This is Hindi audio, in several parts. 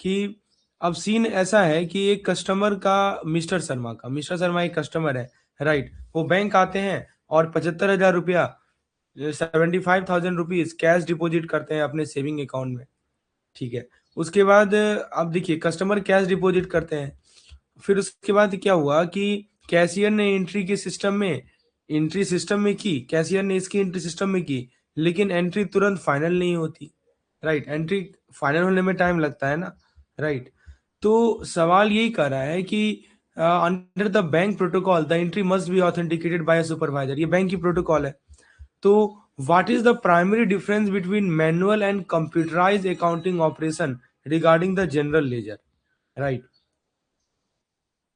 कि अब सीन ऐसा है कि एक कस्टमर का मिस्टर शर्मा एक कस्टमर है, राइट। वो बैंक आते हैं और 75,000 रुपया 75,000 रुपीज कैश डिपॉजिट करते हैं अपने सेविंग अकाउंट में, ठीक है। उसके बाद अब देखिए कस्टमर कैश डिपॉजिट करते हैं, फिर उसके बाद क्या हुआ कि कैशियर ने एंट्री सिस्टम में की, कैशियर ने इसकी एंट्री सिस्टम में की, लेकिन एंट्री तुरंत फाइनल नहीं होती, राइट। एंट्री फाइनल होने में टाइम लगता है ना, राइट। तो सवाल यही कर रहा है कि under the bank protocol the entry must be authenticated by a supervisor, ये बैंक की प्रोटोकॉल है। तो what is the primary difference between manual and computerized accounting operation regarding the general ledger, right.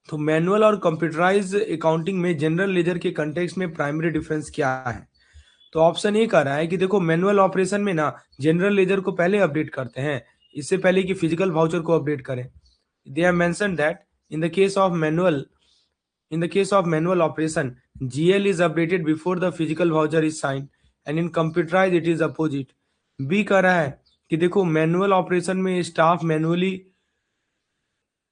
तो मैनुअल और कंप्यूटराइज अकाउंटिंग में जनरल लेजर के कंटेक्स्ट में प्राइमरी डिफरेंस क्या है? तो ऑप्शन ए कह रहा है कि देखो मैनुअल ऑपरेशन में ना जनरल लेजर को पहले अपडेट करते हैं, इससे पहले कि फिजिकल वाउचर को अपडेट करें। They have mentioned that in the case of manual operation GL is updated before the physical voucher is sign and in computerize it is opposite. B कह रहा है कि देखो मैनुअल ऑपरेशन में staff manually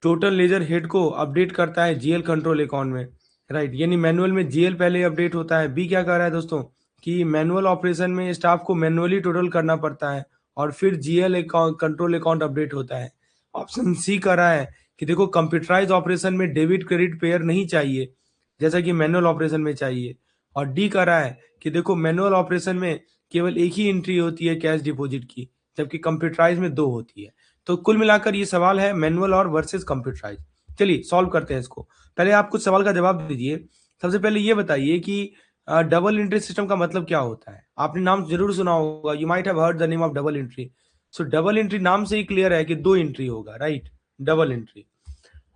total ledger head को अपडेट करता है जीएल कंट्रोल अकाउंट में, राइट। यानी मैनुअल में जीएल पहले अपडेट होता है। बी क्या कर रहा है दोस्तों कि मैनुअल ऑपरेशन में स्टाफ को मैनुअली टोटल करना पड़ता है और फिर जीएल कंट्रोल अकाउंट अपडेट होता है। ऑप्शन सी कर रहा है कि देखो कंप्यूटराइज ऑपरेशन में डेबिट क्रेडिट पेयर नहीं चाहिए जैसा कि मैनुअल ऑपरेशन में चाहिए। और डी कर रहा है कि देखो मैनुअल ऑपरेशन में केवल एक ही एंट्री होती है कैश डिपॉजिट की, जबकि कंप्यूटराइज में दो होती है। तो कुल मिलाकर ये सवाल है मैनुअल और वर्सेस कंप्यूटराइज। चलिए सॉल्व करते हैं इसको। पहले आप कुछ सवाल का जवाब दीजिए। सबसे पहले ये बताइए कि डबल एंट्री सिस्टम का मतलब क्या होता है? आपने नाम जरूर सुना होगा, you might have heard the name of double entry. So double entry नाम से ही क्लियर है कि दो एंट्री होगा, राइट, डबल एंट्री।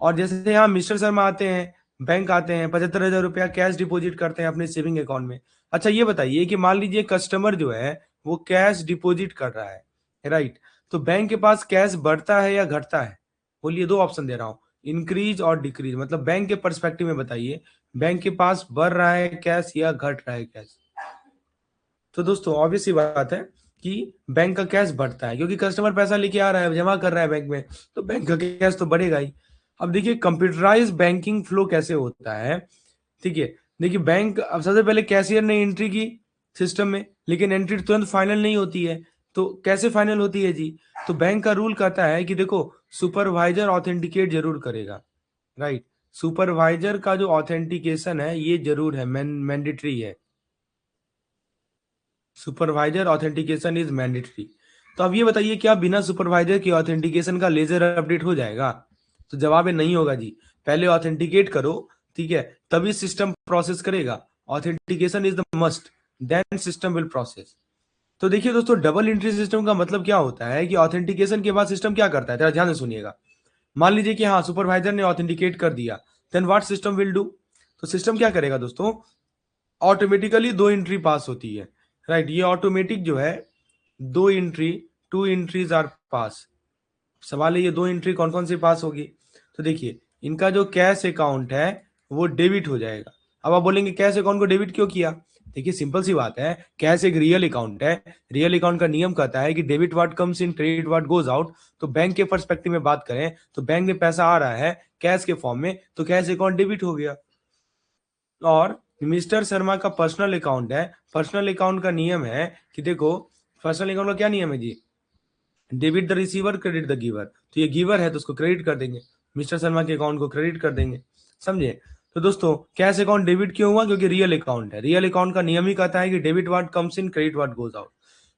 और जैसे यहाँ मिस्टर शर्मा आते हैं, बैंक आते हैं, 75,000 रुपया कैश डिपॉजिट करते हैं अपने सेविंग अकाउंट में। अच्छा ये बताइए कि मान लीजिए कस्टमर जो है वो कैश डिपॉजिट कर रहा है, राइट। तो बैंक के पास कैश बढ़ता है या घटता है? बोलिए, दो ऑप्शन दे रहा हूँ, इंक्रीज और डिक्रीज। मतलब बैंक के पर्सपेक्टिव में बताइए, बैंक के पास बढ़ रहा है कैश या घट रहा है कैश? तो दोस्तों ऑब्वियस सी बात है कि बैंक का कैश बढ़ता है, क्योंकि कस्टमर पैसा लेके आ रहा है, जमा कर रहा है बैंक में, तो बैंक का कैश तो बढ़ेगा ही। अब देखिए कंप्यूटराइज बैंकिंग फ्लो कैसे होता है, ठीक है। देखिए बैंक, अब सबसे पहले कैशियर ने एंट्री की सिस्टम में, लेकिन एंट्री तुरंत फाइनल नहीं होती है। तो कैसे फाइनल होती है जी? तो बैंक का रूल कहता है कि देखो सुपरवाइजर ऑथेंटिकेट जरूर करेगा, राइट। सुपरवाइजर का जो ऑथेंटिकेशन है ये जरूर है, मैंडेटरी है। Supervisor authentication is mandatory. तो अब ये बताइए क्या बिना सुपरवाइजर के ऑथेंटिकेशन का लेजर अपडेट हो जाएगा? तो जवाब है नहीं होगा जी। पहले ऑथेंटिकेट करो, ठीक है, तभी सिस्टम प्रोसेस करेगा। Authentication is the must, then system will process. तो देखिए दोस्तों डबल एंट्री सिस्टम का मतलब क्या होता है कि ऑथेंटिकेशन के बाद सिस्टम क्या करता है, जरा ध्यान से सुनिएगा। मान लीजिए कि हाँ सुपरवाइजर ने ऑथेंटिकेट कर दिया, then what system will do? तो सिस्टम क्या करेगा दोस्तों, ऑटोमेटिकली दो एंट्री पास होती है, राइट। ये ऑटोमेटिक जो है दो एंट्री, टू एंट्रीज आर पास। सवाल है ये दो एंट्री कौन कौन सी पास होगी? तो देखिए इनका जो कैश अकाउंट है वो डेबिट हो जाएगा। अब आप बोलेंगे कैश अकाउंट को डेबिट क्यों किया? देखिए सिंपल सी बात है, कैश एक रियल अकाउंट है। रियल अकाउंट का नियम कहता है कि debit what comes in, credit what goes out. तो बैंक के पर्सपेक्टिव में बात करें तो बैंक में पैसा आ रहा है कैश के फॉर्म में, तो कैश अकाउंट डेबिट हो गया। और मिस्टर शर्मा का पर्सनल अकाउंट है, पर्सनल अकाउंट का नियम है कि देखो पर्सनल अकाउंट का क्या नियम है जी, debit the receiver credit the giver. तो ये गिवर है तो उसको क्रेडिट कर देंगे, मिस्टर शर्मा के अकाउंट को क्रेडिट कर देंगे, समझे। तो दोस्तों कैश अकाउंट डेबिट क्यों हुआ? क्योंकि रियल अकाउंट है, रियल अकाउंट का नियम ही कहता है कि debit what comes in, credit what goes out.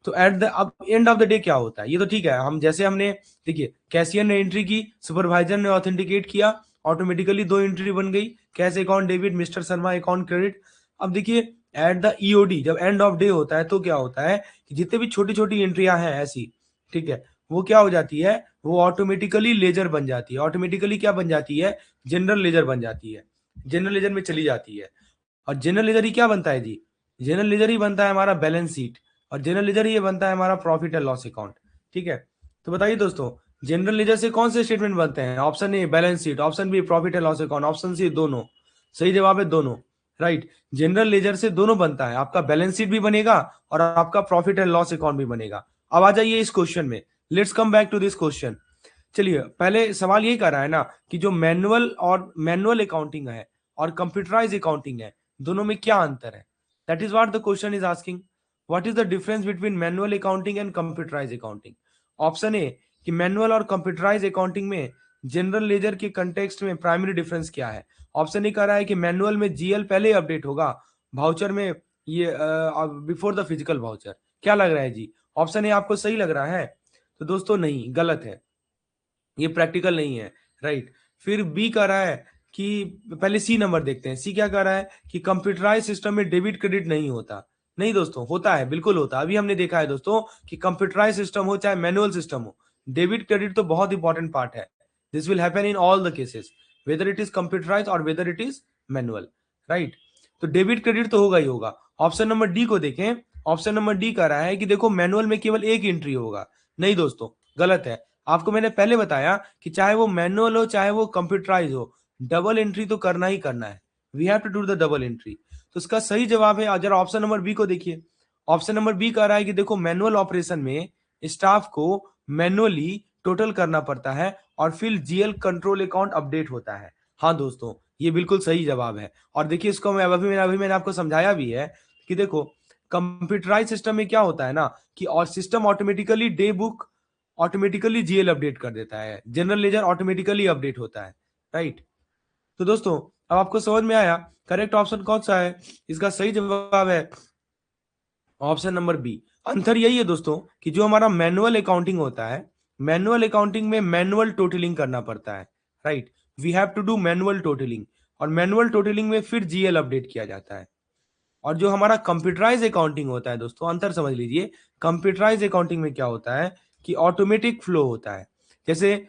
तो एट द अब एंड ऑफ द डे क्या होता है, ये तो ठीक है, हम जैसे हमने देखिए कैशियर ने एंट्री की, सुपरवाइजर ने ऑथेंटिकेट किया, ऑटोमेटिकली दो एंट्री बन गई, cash account debit, mister Sharma account credit. अब देखिए एट द ईओडी जब एंड ऑफ डे होता है तो क्या होता है कि जितने भी छोटी छोटी एंट्रियां हैं ऐसी, ठीक है, वो क्या हो जाती है, वो ऑटोमेटिकली लेजर बन जाती है। ऑटोमेटिकली क्या बन जाती है, जनरल लेजर बन जाती है, जनरल लेजर में चली जाती है। और जनरल लेजर ही क्या बनता है जी, जनरल लेजर ही बनता है हमारा बैलेंस शीट, और जनरल लेजर ही बनता है हमारा प्रॉफिट एंड लॉस अकाउंट, ठीक है। तो बताइए दोस्तों जनरल लेजर से कौन से स्टेटमेंट बनते हैं? Option A balance sheet, option B profit and loss account, option C दोनों। सही जवाब है दोनों, राइट। जनरल लेजर से दोनों बनता है, आपका बैलेंस शीट भी बनेगा और आपका प्रॉफिट एंड लॉस अकाउंट भी बनेगा। अब आ जाइए इस क्वेश्चन में, let's come back to this question. चलिए पहले सवाल यही कर रहा है ना कि जो मैनुअल अकाउंटिंग है और कंप्यूटराइज अकाउंटिंग है, दोनों में क्या अंतर है? That is what the question is asking. What is the difference between manual accounting and computerize accounting? Option A कि मैनुअल और कंप्यूटराइज अकाउंटिंग में जनरल लेजर के कंटेक्स्ट में प्राइमरी डिफरेंस क्या है? ऑप्शन ए कह रहा है कि मैनुअल में जीएल पहले अपडेट होगा, वाउचर में ये बिफोर द फिजिकल वाउचर। क्या लग रहा है जी? ऑप्शन ए आपको सही लग रहा है? तो दोस्तों नहीं, गलत है, ये प्रैक्टिकल नहीं है, राइट। फिर बी कह रहा है कि पहले सी नंबर देखते हैं। सी क्या कह रहा है कि कंप्यूटराइज सिस्टम में डेबिट क्रेडिट नहीं होता। नहीं दोस्तों, होता है, बिल्कुल होता है। अभी हमने देखा है दोस्तों कि कंप्यूटराइज सिस्टम हो चाहे मैनुअल सिस्टम हो, डेबिट क्रेडिट तो बहुत इंपॉर्टेंट पार्ट है। This will happen in all the cases, whether it is computerise और whether it is manual, right. तो डेबिट क्रेडिट तो होगा ही होगा। ऑप्शन नंबर डी को देखें। ऑप्शन नंबर डी कह रहा है कि देखो मैनुअल में केवल एक एंट्री होगा। नहीं दोस्तों, गलत है। आपको मैंने पहले बताया कि चाहे वो मैनुअल हो चाहे वो कंप्यूटराइज हो, डबल एंट्री तो करना ही करना है। We have to do the double entry. तो इसका सही जवाब है, जरा ऑप्शन नंबर बी को देखिए। ऑप्शन नंबर बी कह रहा है कि देखो मैनुअल ऑपरेशन में स्टाफ को मैनुअली टोटल करना पड़ता है और फिर जीएल कंट्रोल अकाउंट अपडेट होता है। हाँ दोस्तों, ये बिल्कुल सही जवाब है। और देखिए इसको मैं अभी मैंने आपको समझाया भी है कि देखो कंप्यूटराइज सिस्टम में क्या होता है ना कि और system automatically day book automatically GL update कर देता है, जनरल लेजर ऑटोमेटिकली अपडेट होता है, राइट। तो दोस्तों अब आपको समझ में आया करेक्ट ऑप्शन कौन सा है? इसका सही जवाब है ऑप्शन नंबर बी। अंतर यही है दोस्तों कि जो हमारा मैनुअल अकाउंटिंग होता है, मैनुअल अकाउंटिंग में मैनुअल टोटलिंग करना पड़ता है, right. We have to do manual totaling, और मैनुअल टोटलिंग में फिर जीएल अपडेट किया जाता है। और जो हमारा कंप्यूटराइज अकाउंटिंग होता है दोस्तों, अंतर समझ लीजिए। कंप्यूटराइज अकाउंटिंग में क्या होता है कि ऑटोमेटिक फ्लो होता है। जैसे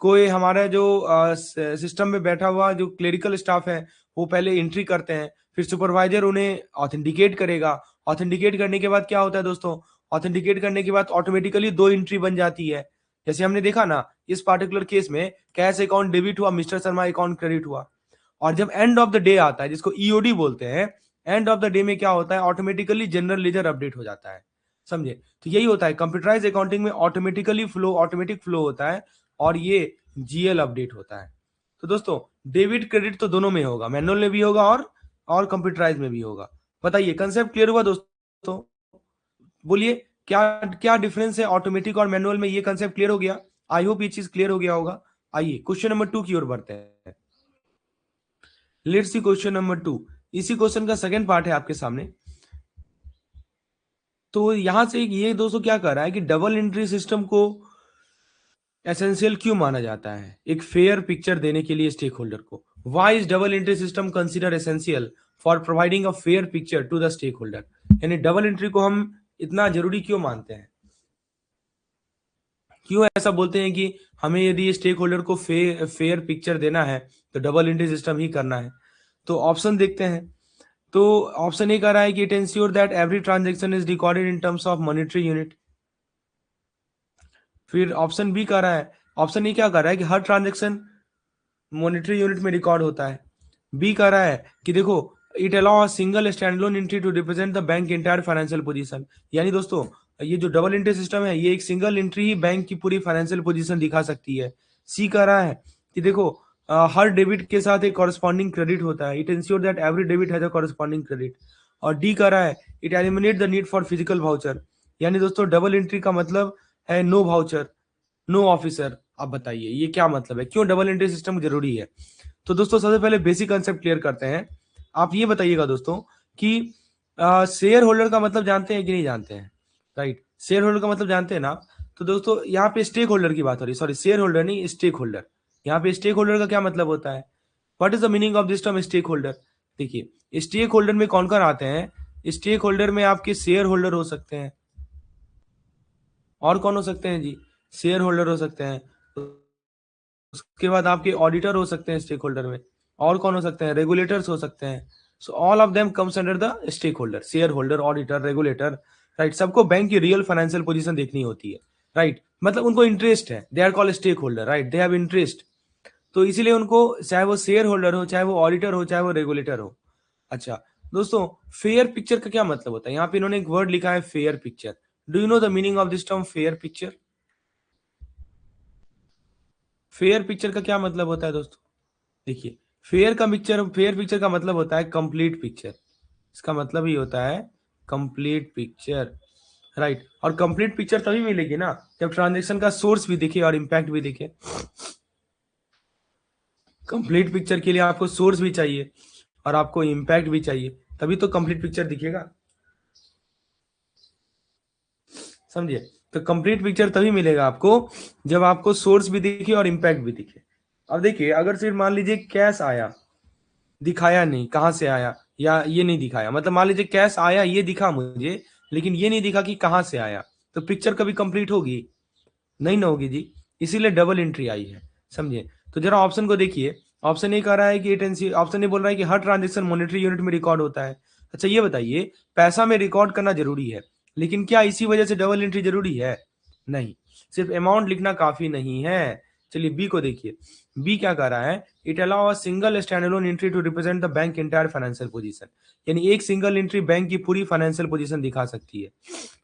कोई हमारा जो सिस्टम में बैठा हुआ जो क्लेरिकल स्टाफ है, वो पहले एंट्री करते हैं, फिर सुपरवाइजर उन्हें ऑथेंटिकेट करेगा। ऑथेंटिकेट करने के बाद क्या होता है दोस्तों? ऑथेंटिकेट करने के बाद ऑटोमेटिकली दो एंट्री बन जाती है। जैसे हमने देखा ना इस पार्टिकुलर केस में, कैश अकाउंट डेबिट हुआ, मिस्टर शर्मा अकाउंट क्रेडिट हुआ। और जब एंड ऑफ द डे आता है, जिसको ईओडी बोलते हैं, एंड ऑफ द डे में क्या होता है? ऑटोमेटिकली जनरल लेजर अपडेट हो जाता है। समझे? तो यही होता है कंप्यूटराइज अकाउंटिंग में, ऑटोमेटिक फ्लो होता है और ये जीएल अपडेट होता है। तो दोस्तों डेबिट क्रेडिट तो दोनों में होगा, मैनुअल में भी होगा और कंप्यूटराइज में भी होगा। बताइए कंसेप्ट क्लियर हुआ दोस्तों? बोलिए क्या क्या डिफरेंस है ऑटोमेटिक और मैनुअल में? ये कंसेप्ट क्लियर हो गया? आई होप ये चीज क्लियर हो गया होगा। आइए क्वेश्चन नंबर 2 की ओर बढ़ते हैं। Let's C question number 2। इसी क्वेश्चन का सेकंड पार्ट है आपके सामने। तो यहां से ये दोस्तों क्या कर रहा है कि डबल एंट्री सिस्टम को एसेंशियल क्यों माना जाता है एक फेयर पिक्चर देने के लिए स्टेक होल्डर को? Why is double entry system consider essential for providing a fair picture to the stake holder? यानी डबल एंट्री को हम इतना जरूरी क्यों मानते हैं? क्यों ऐसा बोलते हैं कि हमें यदि स्टेक होल्डर को फेयर पिक्चर देना है तो डबल एंट्री सिस्टम ही करना है? तो ऑप्शन देखते हैं। तो ऑप्शन ए कह रहा है कि it ensure that every transaction is recorded in terms of monetary unit. फिर ऑप्शन बी कह रहा है, ऑप्शन ए क्या कह रहा है कि हर ट्रांजेक्शन मॉनेटरी यूनिट में रिकॉर्ड होता है। बी कह रहा है कि देखो it allow a single standalone entry to represent the bank entire financial position. यानी दोस्तों ये जो डबल एंट्री सिस्टम है, ये एक सिंगल एंट्री ही बैंक की पूरी फाइनेंशियल पोजीशन दिखा सकती है। सी कह रहा है कि देखो हर डेबिट के साथ एक कॉरेस्पॉन्डिंग क्रेडिट होता है। It ensure that every debit has a corresponding credit. और डी कह रहा है it eliminate the need for physical voucher. यानी दोस्तों डबल एंट्री का मतलब है नो वाउचर, नो ऑफिसर। आप बताइए ये क्या मतलब है, क्यों डबल एंट्री सिस्टम जरूरी है? तो दोस्तों सबसे पहले बेसिक कंसेप्ट क्लियर करते हैं। आप ये बताइएगा दोस्तों कि शेयर होल्डर का मतलब जानते हैं कि नहीं जानते हैं? राइट, शेयर होल्डर का मतलब जानते हैं ना आप? तो दोस्तों यहाँ पे स्टेक होल्डर की बात हो रही है, सॉरी शेयर होल्डर नहीं, स्टेक होल्डर। यहाँ पे स्टेक होल्डर का क्या मतलब होता है? What is the meaning of this term stake holder? देखिए स्टेक होल्डर में कौन कौन आते हैं? स्टेक होल्डर में आपके शेयर होल्डर हो सकते हैं, और कौन हो सकते हैं जी? शेयर होल्डर हो सकते हैं, उसके बाद आपके ऑडिटर हो सकते हैं स्टेक होल्डर में, और कौन हो सकते हैं? रेगुलेटर्स हो सकते हैं। So all of them comes under the stake holder, share holder, auditor, regulator, right. सबको बैंक की रियल फाइनेंशियल पोजीशन देखनी होती है, राइट। मतलब उनको इंटरेस्ट है, they are called stake holder, right, they have interest. तो इसीलिए उनको चाहे वो शेयर होल्डर हो, चाहे वो ऑडिटर हो, चाहे वो रेगुलेटर हो। अच्छा दोस्तों, फेयर पिक्चर का क्या मतलब होता है? यहाँ पे इन्होंने एक वर्ड लिखा है fair picture. Do you know the meaning of this term fair picture? Fair picture का क्या मतलब होता है दोस्तों? देखिए, फेयर पिक्चर का मतलब होता है कंप्लीट पिक्चर। इसका मतलब ही होता है कंप्लीट पिक्चर, राइट। और कंप्लीट पिक्चर तभी मिलेगी ना जब ट्रांजेक्शन का सोर्स भी दिखे और इम्पैक्ट भी दिखे। कंप्लीट पिक्चर के लिए आपको सोर्स भी चाहिए और आपको इम्पैक्ट भी चाहिए, तभी तो कंप्लीट पिक्चर दिखेगा, समझिए। तो कंप्लीट पिक्चर तभी मिलेगा आपको जब आपको सोर्स भी दिखे और इम्पैक्ट भी दिखे। अब देखिए, अगर सिर्फ मान लीजिए कैश आया, दिखाया नहीं कहाँ से आया, या ये नहीं दिखाया, मतलब मान लीजिए कैश आया ये दिखा मुझे, लेकिन ये नहीं दिखा कि कहाँ से आया, तो पिक्चर कभी कंप्लीट होगी? नहीं ना होगी जी। इसीलिए डबल एंट्री आई है, समझिए। तो जरा ऑप्शन को देखिए। ऑप्शन ए कह रहा है कि एटेंसी, ऑप्शन ए बोल रहा है कि हर ट्रांजेक्शन मॉनेटरी यूनिट में रिकॉर्ड होता है। अच्छा ये बताइए, पैसा में रिकॉर्ड करना जरूरी है, लेकिन क्या इसी वजह से डबल एंट्री जरूरी है? नहीं, सिर्फ अमाउंट लिखना काफी नहीं है। चलिए बी को देखिए। बी क्या कह रहा है? It allow a single standalone entry to represent the bank entire financial position. यानी एक सिंगल एंट्री बैंक की पूरी फाइनेंशियल पोजीशन दिखा सकती है।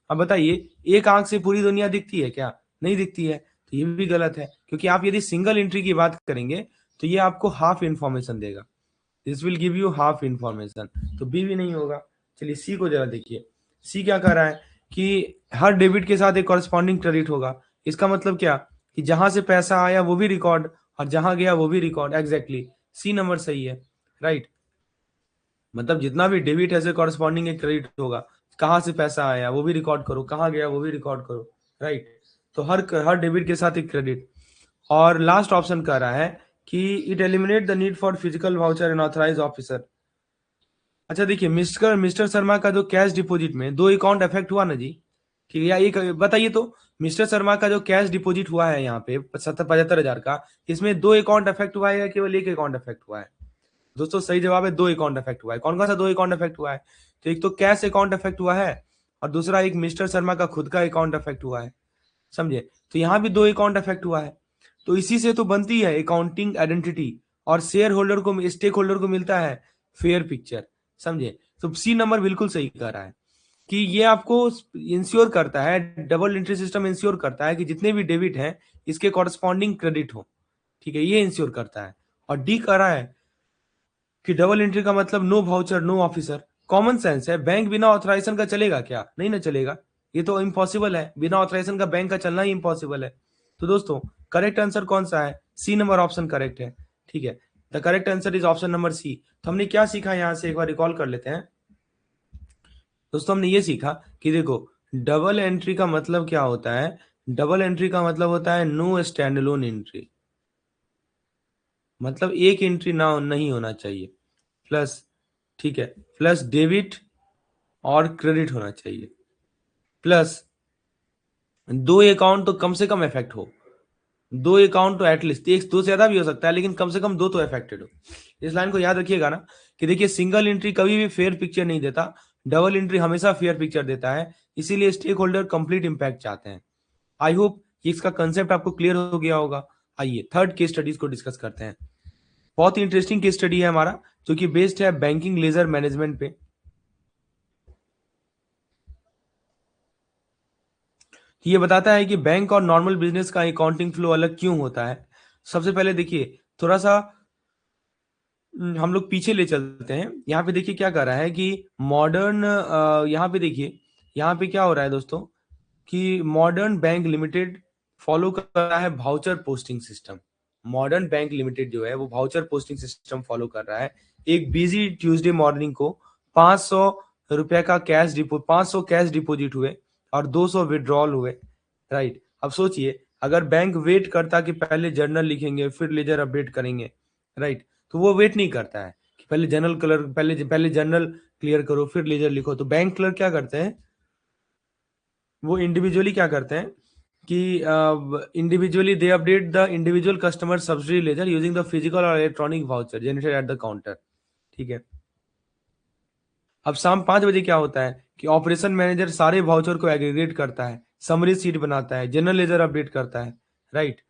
अब बताइए, एक आंख से पूरी दुनिया दिखती है क्या? नहीं दिखती है, तो ये भी गलत है, क्योंकि आप यदि सिंगल एंट्री की बात करेंगे तो ये आपको हाफ इंफॉर्मेशन देगा, this will give you half information, तो बी भी नहीं होगा। चलिए सी को जरा देखिए। सी क्या कर रहा है कि हर डेबिट के साथ एक कॉरेस्पॉन्डिंग क्रेडिट होगा। इसका मतलब क्या कि जहां से पैसा आया वो भी रिकॉर्ड और जहां गया वो भी रिकॉर्ड, एग्जैक्टली सी नंबर सही है, राइट। मतलब जितना भी डेबिट है से कॉरेस्पॉन्डिंग एक क्रेडिट होगा, कहाँ से पैसा आया वो भी रिकॉर्ड करो, कहाँ गया वो भी रिकॉर्ड करो, राइट। तो हर डेबिट के साथ एक क्रेडिट। और लास्ट ऑप्शन कह रहा है कि it eliminate the need for physical voucher and authorise officer. अच्छा देखिए, मिस्टर मिस्टर शर्मा का जो कैश डिपॉजिट में दो अकाउंट अफेक्ट हुआ ना जी, कि या एक बताइए तो, मिस्टर शर्मा का जो कैश डिपॉजिट हुआ है यहाँ पे 75,000 का, इसमें दो अकाउंट अफेक्ट हुआ है या केवल एक अकाउंट अफेक्ट हुआ है? दोस्तों सही जवाब है, दो अकाउंट अफेक्ट हुआ है। कौन कौन सा दो अकाउंट अफेक्ट हुआ है? तो एक तो कैश अकाउंट अफेक्ट हुआ है और दूसरा एक मिस्टर शर्मा का खुद का अकाउंट अफेक्ट हुआ है, समझे। तो यहाँ भी दो अकाउंट अफेक्ट हुआ है, तो इसी से तो बनती है अकाउंटिंग आइडेंटिटी, और शेयर होल्डर को, स्टेक होल्डर को मिलता है फेयर पिक्चर, समझे। तो सी नंबर बिल्कुल सही कह रहा है कि ये आपको इंश्योर करता है, डबल एंट्री सिस्टम इंश्योर करता है कि जितने भी डेबिट हैं इसके कॉरस्पॉन्डिंग क्रेडिट हो, ठीक है, ये इंश्योर करता है। और डी कह रहा है कि डबल एंट्री का मतलब no voucher no officer. Common sense है, बैंक बिना ऑथराइजेशन का चलेगा क्या? नहीं ना चलेगा, ये तो इम्पॉसिबल है, बिना ऑथराइजेशन का बैंक का चलना ही इम्पॉसिबल है। तो दोस्तों करेक्ट आंसर कौन सा है? सी नंबर ऑप्शन करेक्ट है, ठीक है। The correct answer is option number C. तो हमने क्या सीखा यहां से, एक बार रिकॉल कर लेते हैं दोस्तों। हमने ये सीखा कि देखो, डबल एंट्री का मतलब क्या होता है? डबल एंट्री का मतलब होता है नो स्टैंड अलोन एंट्री, मतलब एक एंट्री ना नहीं होना चाहिए, प्लस, ठीक है, प्लस डेबिट और क्रेडिट होना चाहिए, प्लस दो अकाउंट तो कम से कम इफेक्ट हो, दो अकाउंट तो एटलीस्ट, एक दो से ज्यादा भी हो सकता है लेकिन कम से कम दो तो अफेक्टेड हो। इस लाइन को याद रखिएगा ना, कि देखिए सिंगल एंट्री कभी भी फेयर पिक्चर नहीं देता, डबल एंट्री हमेशा फेयर पिक्चर देता है, इसीलिए स्टेक होल्डर कंप्लीट इंपैक्ट चाहते हैं। आई होप इसका कंसेप्ट आपको क्लियर हो गया होगा। आइए थर्ड केस स्टडीज को डिस्कस करते हैं। बहुत ही इंटरेस्टिंग केस स्टडी है हमारा, जो कि बेस्ड है बैंकिंग लेजर मैनेजमेंट पे। ये बताता है कि बैंक और नॉर्मल बिजनेस का अकाउंटिंग फ्लो अलग क्यों होता है। सबसे पहले देखिए, थोड़ा सा हम लोग पीछे ले चलते हैं। यहाँ पे देखिए क्या कर रहा है कि मॉडर्न, यहाँ पे देखिए, यहाँ पे क्या हो रहा है दोस्तों, कि मॉडर्न बैंक लिमिटेड फॉलो कर रहा है voucher posting system. Modern bank limited जो है वो भाउचर पोस्टिंग सिस्टम फॉलो कर रहा है। एक बिजी ट्यूसडे मॉर्निंग को 500 रुपए का कैश डिपो 500 कैश डिपॉजिट हुए और 200 विड्रॉल हुए, राइट। अब सोचिए, अगर बैंक वेट करता कि पहले जर्नल लिखेंगे फिर लेजर अपडेट करेंगे, राइट, तो वो वेट नहीं करता है कि पहले जर्नल कलर, पहले पहले जर्नल क्लियर करो फिर लेजर लिखो। तो बैंक क्लर्क क्या करते हैं, वो इंडिविजुअली क्या करते हैं कि individually they update the individual customer subsidy ledger using the physical और electronic voucher generated at the counter, ठीक है। अब शाम 5 बजे क्या होता है कि ऑपरेशन मैनेजर सारे वाउचर को एग्रीगेट करता है, समरी सीट बनाता है, जनरल लेजर अपडेट करता है, राइट।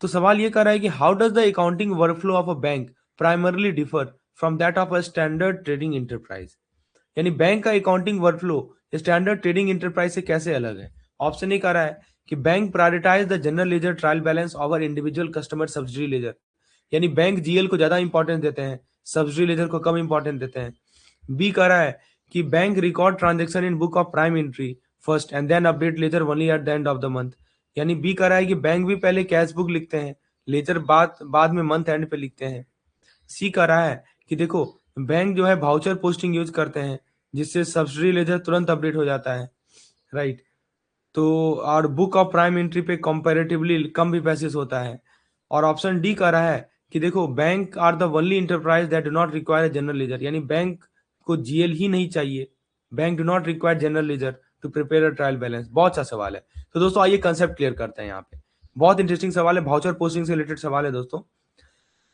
तो सवाल ये कर रहा है कि how does the accounting workflow of a bank primarily differ from that of a standard trading enterprise. यानी बैंक का accounting workflow standard trading enterprise से कैसे अलग है। ऑप्शन ए कह रहा है कि bank prioritise the general ledger trial balance over individual customer subsidy ledger, यानी बैंक जीएल को ज्यादा इंपॉर्टेंस देते हैं, सब्सिडी लेजर को कम इंपॉर्टेंस देते हैं। बी कह रहा है कि bank record transaction in book of prime entry first and then update ledger only at the end of the month, यानी बी कह रहा है कि बैंक भी पहले कैश बुक लिखते हैं, लेजर बाद में मंथ एंड पे लिखते हैं। सी कह रहा है कि देखो बैंक जो है वाउचर पोस्टिंग यूज करते हैं, जिससे सब्सिडी लेजर तुरंत अपडेट हो जाता है, राइट। तो और बुक ऑफ प्राइम एंट्री पे कंपैरेटिवली कम भी पैसेस होता है। और ऑप्शन डी कह रहा है कि देखो bank are the only enterprise that do not require general ledger, यानी बैंक को जीएल ही नहीं चाहिए, bank do not require general ledger to prepare a trial balance. बहुत अच्छा सवाल है। तो दोस्तों आइए कंसेप्ट क्लियर करते हैं यहाँ पे, बहुत इंटरेस्टिंग सवाल है, वाउचर पोस्टिंग से रिलेटेड सवाल है दोस्तों।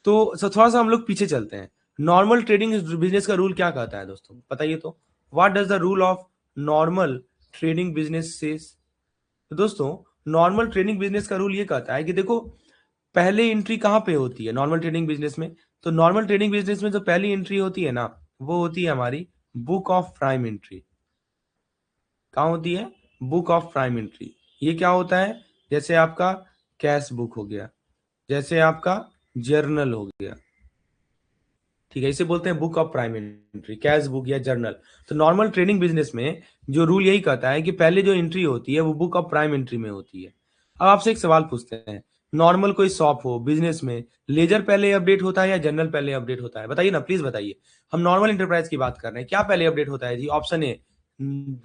तो थोड़ा सा हम लोग पीछे चलते हैं। नॉर्मल ट्रेडिंग बिजनेस का रूल क्या कहता है दोस्तों, बताइए तो, what does the rule of normal trading business says. तो दोस्तों नॉर्मल ट्रेडिंग बिजनेस का रूल ये कहता है कि देखो पहले एंट्री कहाँ पे होती है नॉर्मल ट्रेडिंग बिजनेस में, तो नॉर्मल ट्रेडिंग बिजनेस में जो पहली एंट्री होती है ना, वो होती है हमारी बुक ऑफ प्राइम एंट्री। कहाँ होती है, बुक ऑफ प्राइम एंट्री। ये क्या होता है, जैसे आपका कैश बुक हो गया, जैसे आपका जर्नल हो गया, ठीक है, इसे बोलते हैं book of prime entry, cash book या जर्नल। तो नॉर्मल ट्रेडिंग बिजनेस में जो रूल यही कहता है कि पहले जो एंट्री होती है वो बुक ऑफ प्राइम एंट्री में होती है। अब आपसे एक सवाल पूछते हैं, नॉर्मल कोई शॉप हो बिजनेस में, लेजर पहले अपडेट होता है या जर्नल पहले अपडेट होता है, बताइए ना प्लीज बताइए। हम नॉर्मल इंटरप्राइज की बात कर रहे हैं, क्या पहले अपडेट होता है जी, ऑप्शन ए,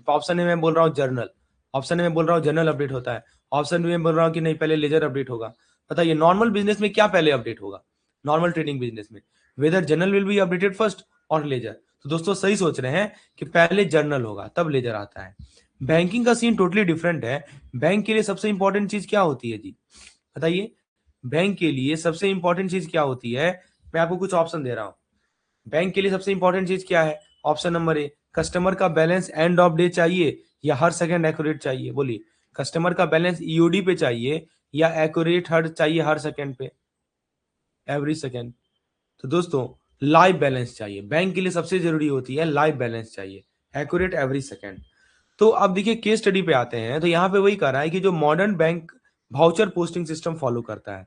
ऑप्शन ए मैं बोल रहा हूँ जर्नल, ऑप्शन ए में बोल रहा हूँ जर्नल अपडेट होता है, ऑप्शन बी में बोल रहा हूँ कि नहीं पहले लेजर अपडेट होगा। बताइए नॉर्मल बिजनेस में क्या पहले अपडेट होगा, नॉर्मल ट्रेडिंग बिजनेस में, whether journal will be updated first और लेजर। तो दोस्तों सही सोच रहे हैं कि पहले जर्नल होगा तब लेजर आता है। बैंकिंग का सीन टोटली डिफरेंट है। बैंक के लिए सबसे इंपॉर्टेंट चीज क्या होती है जी, बताइए। बैंक के लिए सबसे इंपॉर्टेंट चीज क्या होती है, मैं आपको कुछ ऑप्शन दे रहा हूं। बैंक के लिए सबसे इंपॉर्टेंट चीज क्या है, ऑप्शन नंबर ए, कस्टमर का बैलेंस एंड ऑफ डे चाहिए या हर सेकंड एक्यूरेट चाहिए, बोलिए। कस्टमर का बैलेंस ईओडी पे चाहिए या एक्यूरेट हर चाहिए हर सेकंड पे, एवरी सेकंड। तो दोस्तों लाइव बैलेंस चाहिए, बैंक के लिए सबसे जरूरी होती है लाइव बैलेंस चाहिए, एक्यूरेट एवरी सेकंड। तो अब देखिए केस स्टडी पे आते हैं, तो यहाँ पे वही कह रहा है कि जो modern bank voucher posting system follow करता है।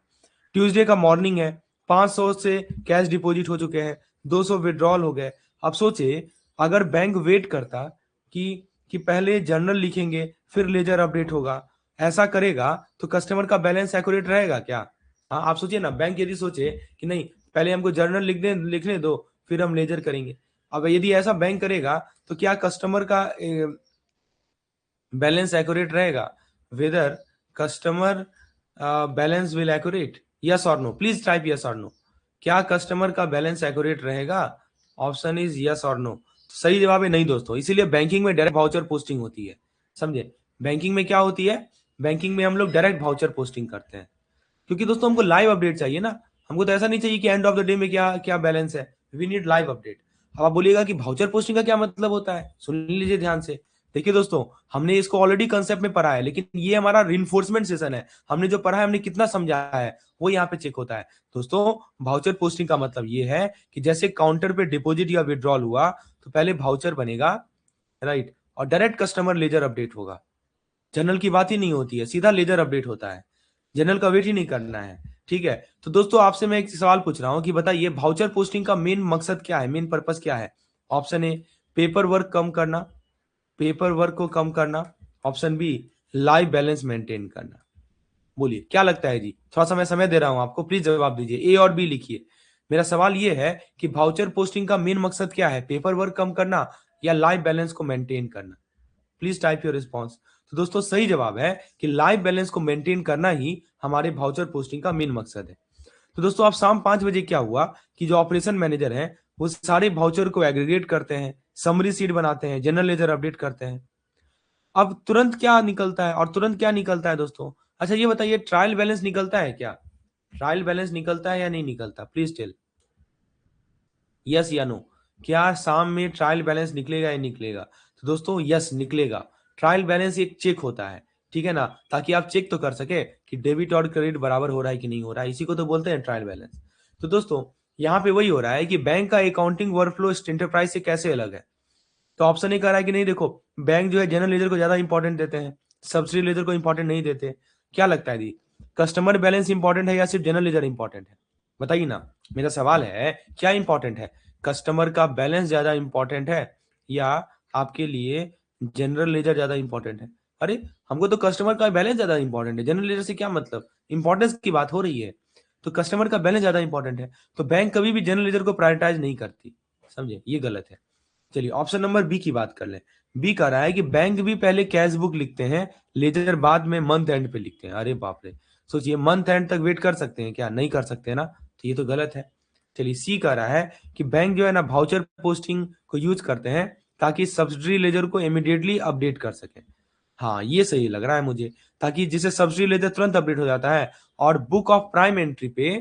ट्यूसडे का मॉर्निंग है, 500 से कैश डिपॉजिट हो चुके हैं, 200 विड्रॉल हो गए। अब सोचे अगर बैंक वेट करता कि पहले जर्नल लिखेंगे फिर लेजर अपडेट होगा, ऐसा करेगा तो कस्टमर का बैलेंस एक्यूरेट रहेगा क्या। हाँ आप सोचिए ना, बैंक यदि सोचे कि नहीं पहले हमको जर्नल लिखने दो फिर हम लेजर करेंगे, अब यदि ऐसा बैंक करेगा तो क्या कस्टमर का बैलेंस एक्यूरेट रहेगा, whether customer balance will accurate, yes और नो, प्लीज टाइप यस और नो। क्या कस्टमर का बैलेंस एक्यूरेट रहेगा, ऑप्शन इज यस और नो। सही जवाब है नहीं दोस्तों, इसीलिए बैंकिंग में डायरेक्ट वाउचर पोस्टिंग होती है, समझे। बैंकिंग में क्या होती है, बैंकिंग में हम लोग डायरेक्ट वाउचर पोस्टिंग करते हैं, क्योंकि दोस्तों हमको लाइव अपडेट चाहिए ना, हमको तो ऐसा नहीं चाहिए कि एंड ऑफ द डे में क्या क्या बैलेंस है, वी नीड लाइव अपडेट। अब आप बोलिएगा कि वाउचर पोस्टिंग का क्या मतलब होता है, सुन लीजिए ध्यान से। देखिए दोस्तों हमने इसको ऑलरेडी कंसेप्ट में पढ़ा है, लेकिन ये हमारा रिइंफोर्समेंट सेशन है, हमने जो पढ़ा है हमने कितना समझाया है वो यहाँ पे चेक होता है। दोस्तों वाउचर पोस्टिंग का मतलब ये है कि जैसे काउंटर पे डिपॉजिट या विड्रॉल हुआ तो पहले वाउचर बनेगा, राइट, और डायरेक्ट कस्टमर लेजर अपडेट होगा, जनरल की बात ही नहीं होती है, सीधा लेजर अपडेट होता है, जनरल का वेट ही नहीं करना है, ठीक है। तो दोस्तों आपसे मैं एक सवाल पूछ रहा हूं कि बताइए वाउचर पोस्टिंग का मेन मकसद क्या है, मेन पर्पस क्या है। ऑप्शन ए पेपर वर्क कम करना, पेपर वर्क को कम करना, option B live balance maintain करना। बोलिए क्या लगता है जी, थोड़ा सा मैं समय दे रहा हूं आपको, प्लीज जवाब दीजिए, ए और बी लिखिए। मेरा सवाल ये है कि वाउचर पोस्टिंग का मेन मकसद क्या है, पेपर वर्क कम करना या लाइव बैलेंस को मेंटेन करना, प्लीज टाइप योर रिस्पॉन्स। तो दोस्तों सही जवाब है कि लाइव बैलेंस को मेंटेन करना ही हमारे वाउचर पोस्टिंग का मेन मकसद है। तो दोस्तों अब शाम 5 बजे क्या हुआ कि जो ऑपरेशन मैनेजर है वो सारे वाउचर को एग्रीगेट करते हैं, समरी सीट बनाते हैं, जनरल लेजर अपडेट करते हैं। अब तुरंत क्या निकलता है, और तुरंत क्या निकलता है दोस्तों, अच्छा ये बताइए ट्रायल बैलेंस निकलता है क्या, ट्रायल बैलेंस निकलता है या नहीं निकलता, प्लीज टेल यस या नो। क्या शाम में ट्रायल बैलेंस निकलेगा या निकलेगा, तो दोस्तों यस निकलेगा। ट्रायल बैलेंस एक चेक होता है, ठीक है ना, ताकि आप चेक तो कर सके कि डेबिट और क्रेडिट बराबर हो रहा है कि नहीं हो रहा है, इसी को तो बोलते हैं ट्रायल बैलेंस। तो दोस्तों यहाँ पे वही हो रहा है कि बैंक का अकाउंटिंग वर्कफ्लो एंटरप्राइज से कैसे अलग है। तो ऑप्शन ए कह रहा है कि नहीं देखो बैंक जो है जनरल लेजर को ज्यादा इंपॉर्टेंट देते हैं, सब्सिडी लेजर को इंपॉर्टेंट नहीं देते। क्या लगता है दी, कस्टमर बैलेंस इंपॉर्टेंट है या सिर्फ जनरल लेजर इंपॉर्टेंट है? बताइए ना, मेरा सवाल है क्या इंपॉर्टेंट है, कस्टमर का बैलेंस ज्यादा इंपॉर्टेंट है या आपके लिए जनरल लेजर ज्यादा इंपॉर्टेंट है? अरे हमको तो कस्टमर का बैलेंस ज्यादा इंपॉर्टेंट है, जनरल लेजर से क्या मतलब, इंपॉर्टेंस की बात हो रही है तो कस्टमर का बैलेंस ज्यादा इंपॉर्टेंट है, तो बैंक कभी भी जनरल लेजर को प्रायोरिटाइज नहीं करती, समझे, ये गलत है। चलिए ऑप्शन नंबर बी की बात कर लें। बी कह रहा है कि बैंक भी पहले कैश बुक लिखते हैं, लेजर बाद में मंथ एंड पे लिखते हैं। अरे बाप रे, सोचिए मंथ एंड तक वेट कर सकते हैं क्या? नहीं कर सकते ना, तो ये तो गलत है। चलिए सी कह रहा है कि बैंक जो है ना वाउचर पोस्टिंग को यूज करते हैं ताकि सब्सिडी लेजर को इमीडिएटली अपडेट कर सके। हाँ ये सही लग रहा है मुझे, ताकि जिसे सब्सिडी लेजर तुरंत अपडेट हो जाता है और बुक ऑफ प्राइम एंट्री पे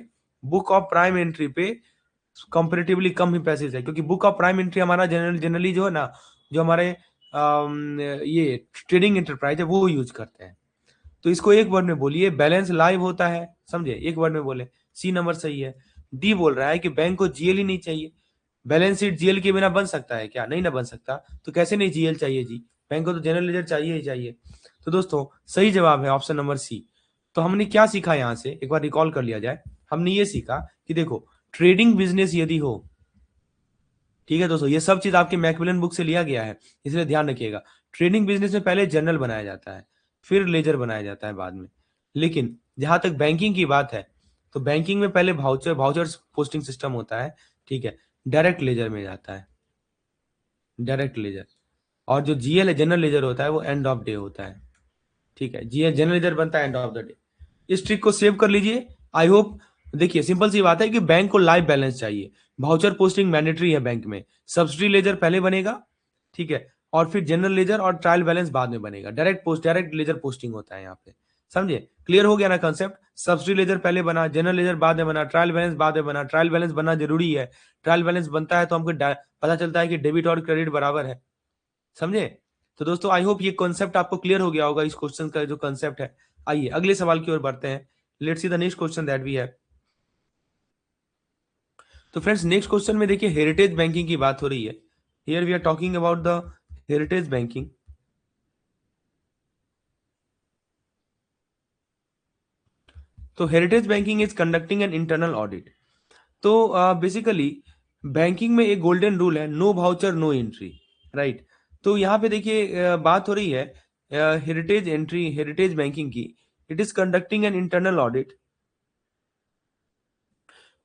कंपेरेटिवली कम ही पैसे चाहिए, क्योंकि बुक ऑफ प्राइम एंट्री हमारा जनरली जो है ना, जो हमारे ये ट्रेडिंग एंटरप्राइज है वो यूज करते हैं। तो इसको एक वर्ड में बोलिए, बैलेंस लाइव होता है, समझे, एक वर्ड में बोले। सी नंबर सही है। डी बोल रहा है कि बैंक को जीएल ही नहीं चाहिए, बैलेंस शीट जीएल के बिना बन सकता है क्या? नहीं ना बन सकता, तो कैसे नहीं जीएल चाहिए जी, बैंक को तो जनरल लेजर चाहिए ही चाहिए। तो दोस्तों सही जवाब है ऑप्शन नंबर सी। तो हमने क्या सीखा यहां से, एक बार रिकॉल कर लिया जाए। हमने ये सीखा कि देखो ट्रेडिंग बिजनेस यदि हो, ठीक है दोस्तों, ये सब चीज आपके मैकमिलन बुक से लिया गया है, इसलिए ध्यान रखिएगा। ट्रेडिंग बिजनेस में पहले जर्नल बनाया जाता है, फिर लेजर बनाया जाता है बाद में। लेकिन जहां तक बैंकिंग की बात है, तो बैंकिंग में पहले वाउचर पोस्टिंग सिस्टम होता है, ठीक है, डायरेक्ट लेजर में जाता है, डायरेक्ट लेजर। और जो जीएल है जनरल लेजर होता है वो एंड ऑफ डे होता है, ठीक है, जीएल जनरल लेजर बनता है एंड ऑफ द डे। इस ट्रिक को सेव कर लीजिए, आई होप। देखिए सिंपल सी बात है कि बैंक को लाइव बैलेंस चाहिए, वाउचर पोस्टिंग मैंडेटरी है बैंक में, सब्सिडी लेजर पहले बनेगा, ठीक है, और फिर जनरल लेजर और ट्रायल बैलेंस बाद में बनेगा, डायरेक्ट लेजर पोस्टिंग होता है यहाँ पे, समझे, क्लियर हो गया ना कंसेप्ट। सब्सिडी लेजर पहले बना, जनरल लेजर बाद में बना, ट्रायल बैलेंस बाद में बना, ट्रायल बैलेंस बनना जरूरी है, ट्रायल बैलेंस बनता है तो हमको पता चलता है कि डेबिट और क्रेडिट बराबर है, समझे। तो दोस्तों आई होप ये कॉन्सेप्ट आपको क्लियर हो गया होगा, इस क्वेश्चन का जो कॉन्सेप्ट है। आइए अगले सवाल की ओर बढ़ते हैं। Let's see the next question that we have. तो फ्रेंड्स नेक्स्ट क्वेश्चन में देखिए हेरिटेज बैंकिंग की बात हो रही है। Here we are talking about the heritage banking. तो heritage banking is conducting an internal audit. तो बेसिकली बैंकिंग में एक गोल्डन रूल है, no voucher no entry, right. तो यहाँ पे देखिए बात हो रही है हेरिटेज बैंकिंग की। It is conducting an internal audit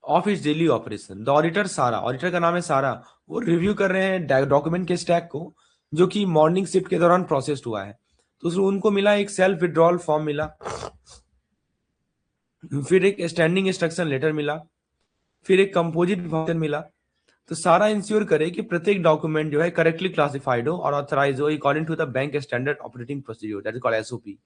of its daily operation. The auditor सारा, ऑडिटर का नाम है सारा, वो रिव्यू कर रहे हैं डॉक्यूमेंट के स्टैक को जो कि मॉर्निंग शिफ्ट के दौरान प्रोसेस्ड हुआ है। तो उनको मिला एक सेल्फ विड्रॉल फॉर्म मिला, फिर एक स्टैंडिंग इंस्ट्रक्शन लेटर मिला, फिर एक कंपोजिट वाउचर मिला। तो सारा इंश्योर करे कि प्रत्येक डॉक्यूमेंट जो है करेक्टली क्लासिफाइड हो और ऑथराइज हो according to the bank standard operating procedure, that is called SOP,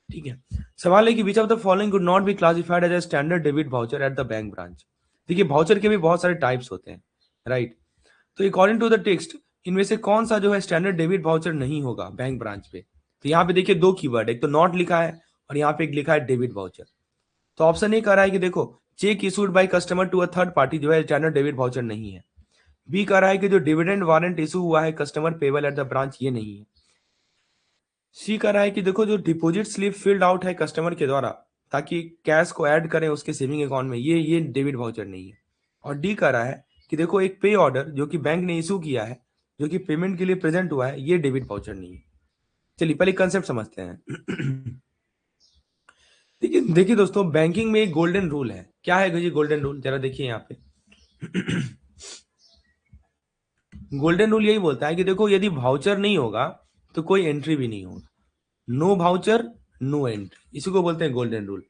ठीक है। सवाल है कि which of the following could not be classified as a standard debit voucher at the bank branch. देखिए वाउचर के भी बहुत सारे टाइप्स होते हैं, राइट। तो अकॉर्डिंग टू द टेक्स्ट इनमें से कौन सा जो है स्टैंडर्ड डेबिट वाउचर नहीं होगा बैंक ब्रांच पे? तो यहाँ पे देखिए दो कीवर्ड, एक तो नॉट लिखा है और यहाँ पे एक लिखा है डेबिट वाउचर। तो ऑप्शन ए कह रहा है कि देखो cheque issued by customer to a third party जो है स्टैंडर्ड डेबिट वाउचर नहीं है। बी कह रहा है कि जो डिविडेंड वारंट इशू हुआ है customer payable at the branch, ये नहीं है। सी कह रहा है कि देखो जो डिपॉजिट स्लिप फिल्ड आउट है कस्टमर के द्वारा ताकि कैश को ऐड करें उसके सेविंग अकाउंट में, ये डेबिट वाउचर नहीं है। और डी कह रहा है कि देखो एक पे ऑर्डर जो कि बैंक ने इशू किया है, जो कि पेमेंट के लिए प्रेजेंट हुआ है, ये डेबिट वाउचर नहीं है। चलिए पहले कंसेप्ट समझते हैं। देखिए देखिए दोस्तों बैंकिंग में एक गोल्डन रूल है, क्या है ये गोल्डन रूल, जरा देखिए यहाँ पे। गोल्डन रूल यही बोलता है कि देखो यदि वाउचर नहीं होगा तो कोई एंट्री भी नहीं होगा, नो वाउचर नो एंट्री, इसी को बोलते हैं गोल्डन रूल।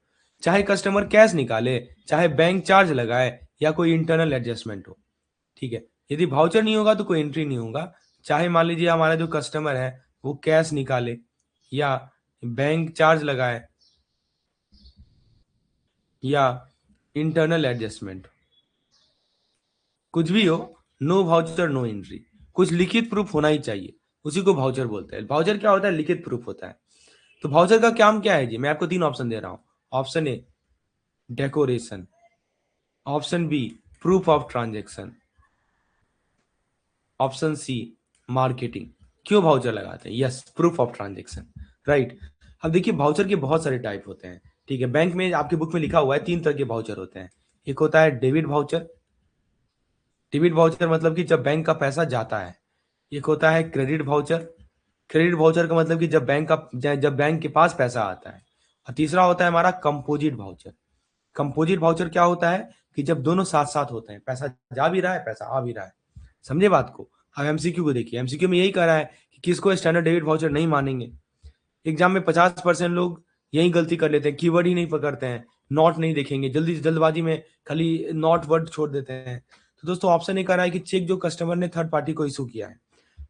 चाहे कस्टमर कैश निकाले, चाहे बैंक चार्ज लगाए या कोई इंटरनल एडजस्टमेंट हो, ठीक है, यदि वाउचर नहीं होगा तो कोई एंट्री नहीं होगा। चाहे मान लीजिए हमारा जो कस्टमर है वो कैश निकाले या बैंक चार्ज लगाए या इंटरनल एडजस्टमेंट, कुछ भी हो, नो वाउचर नो एंट्री, कुछ लिखित प्रूफ होना ही चाहिए, उसी को वाउचर बोलते हैं। वाउचर क्या होता है? लिखित प्रूफ होता है। तो वाउचर का काम क्या है जी, मैं आपको तीन ऑप्शन दे रहा हूं। Option A decoration, option B proof of transaction, option C marketing. क्यों वाउचर लगाते हैं? Yes, proof of transaction, right. अब देखिए वाउचर के बहुत सारे टाइप होते हैं, ठीक है। बैंक में आपकी बुक में लिखा हुआ है 3 तरह के वाउचर होते हैं। एक होता है डेबिट वाउचर। डेबिट वाउचर मतलब कि जब बैंक का पैसा जाता है। एक होता है क्रेडिट वाउचर। क्रेडिट वाउचर का मतलब कि जब बैंक के पास पैसा आता है। और तीसरा होता है हमारा कंपोजिट वाउचर। कंपोजिट वाउचर क्या होता है कि जब दोनों साथ साथ होते हैं, पैसा जा भी रहा है, पैसा आ भी रहा है। समझे बात को। अब एमसीक्यू को देखिए, एमसीक्यू में यही कह रहा है कि किसको स्टैंडर्ड डेबिट वाउचर नहीं मानेंगे। एग्जाम में 50% लोग यही गलती कर लेते हैं, कीवर्ड ही नहीं पकड़ते हैं, नॉट नहीं देखेंगे, जल्दबाजी में खाली नॉट वर्ड छोड़ देते हैं। तो दोस्तों ऑप्शन ए कह रहा है कि चेक जो कस्टमर ने थर्ड पार्टी को इशू किया है।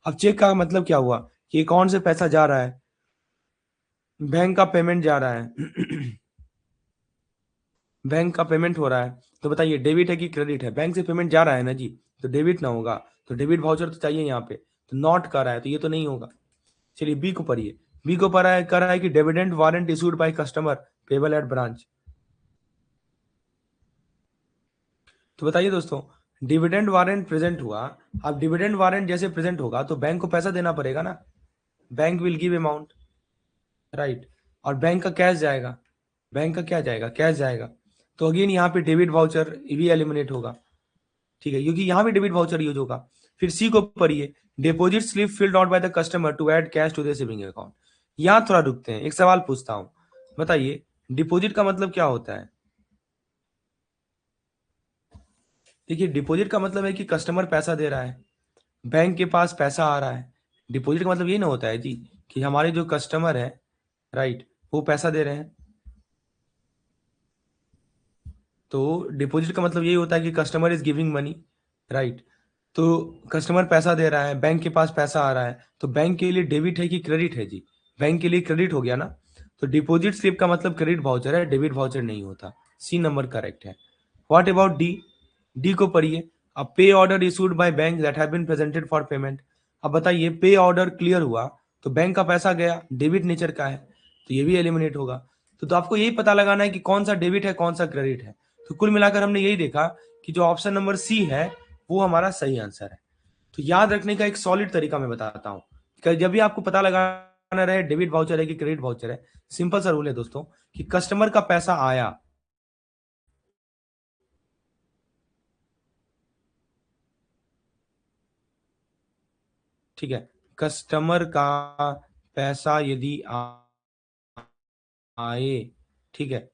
अब चेक का मतलब क्या हुआ कि अकाउंट से पैसा जा रहा है, बैंक का पेमेंट जा रहा है बैंक का पेमेंट हो रहा है। तो बताइए डेबिट है कि क्रेडिट है? बैंक से पेमेंट जा रहा है ना जी, तो डेबिट ना होगा। तो डेबिट वाउचर तो चाहिए यहाँ पे, तो नॉट कर रहा है तो ये तो नहीं होगा। चलिए बी को पढ़िए। बी को पढ़ा है, कर रहा है कि dividend warrant issued by customer payable at branch. तो बताइए दोस्तों, डिविडेंड वारंट प्रेजेंट हुआ। अब डिविडेंड वारंट जैसे प्रेजेंट होगा तो बैंक को पैसा देना पड़ेगा ना। Bank will give amount, right. और बैंक का कैश जाएगा, बैंक का क्या जाएगा, कैश जाएगा। तो अगेन यहाँ पे डेबिट वाउचर भी एलिमिनेट होगा, ठीक है, क्योंकि यहाँ पे डेबिट वाउचर यूज होगा। फिर सी को पढ़िए, deposit slip filled out by the customer to add cash to the saving account. यहाँ थोड़ा रुकते हैं, एक सवाल पूछता हूँ, बताइए डिपॉजिट का मतलब क्या होता है? देखिए डिपॉजिट का मतलब है कि कस्टमर पैसा दे रहा है, बैंक के पास पैसा आ रहा है। डिपॉजिट का मतलब ये ना होता है जी कि हमारे जो कस्टमर है, राइट, वो पैसा दे रहे हैं। तो डिपॉजिट का मतलब यही होता है कि customer is giving money, right. तो कस्टमर पैसा दे रहा है, बैंक के पास पैसा आ रहा है, तो बैंक के लिए डेबिट है कि क्रेडिट है जी? बैंक के लिए क्रेडिट हो गया ना। तो डिपॉजिट स्लिप का मतलब क्रेडिट वाउचर है, डेबिट वाउचर नहीं होता। सी नंबर करेक्ट है। What about D? डी को पढ़िए। अब pay order issued by bank that have been presented for payment. अब बताइए पे ऑर्डर क्लियर हुआ तो बैंक का पैसा गया, डेबिट नेचर का है, तो ये भी एलिमिनेट होगा। तो आपको यही पता लगाना है कि कौन सा डेबिट है कौन सा क्रेडिट है। तो कुल मिलाकर हमने यही देखा कि जो ऑप्शन नंबर सी है वो हमारा सही आंसर है। तो याद रखने का एक सॉलिड तरीका मैं बताता हूँ कि जब भी आपको पता लगाना रहे डेबिट वाउचर है कि क्रेडिट वाउचर है, सिंपल सा रूल है दोस्तों कि कस्टमर का पैसा आया, ठीक है, कस्टमर का पैसा यदि आए, ठीक है,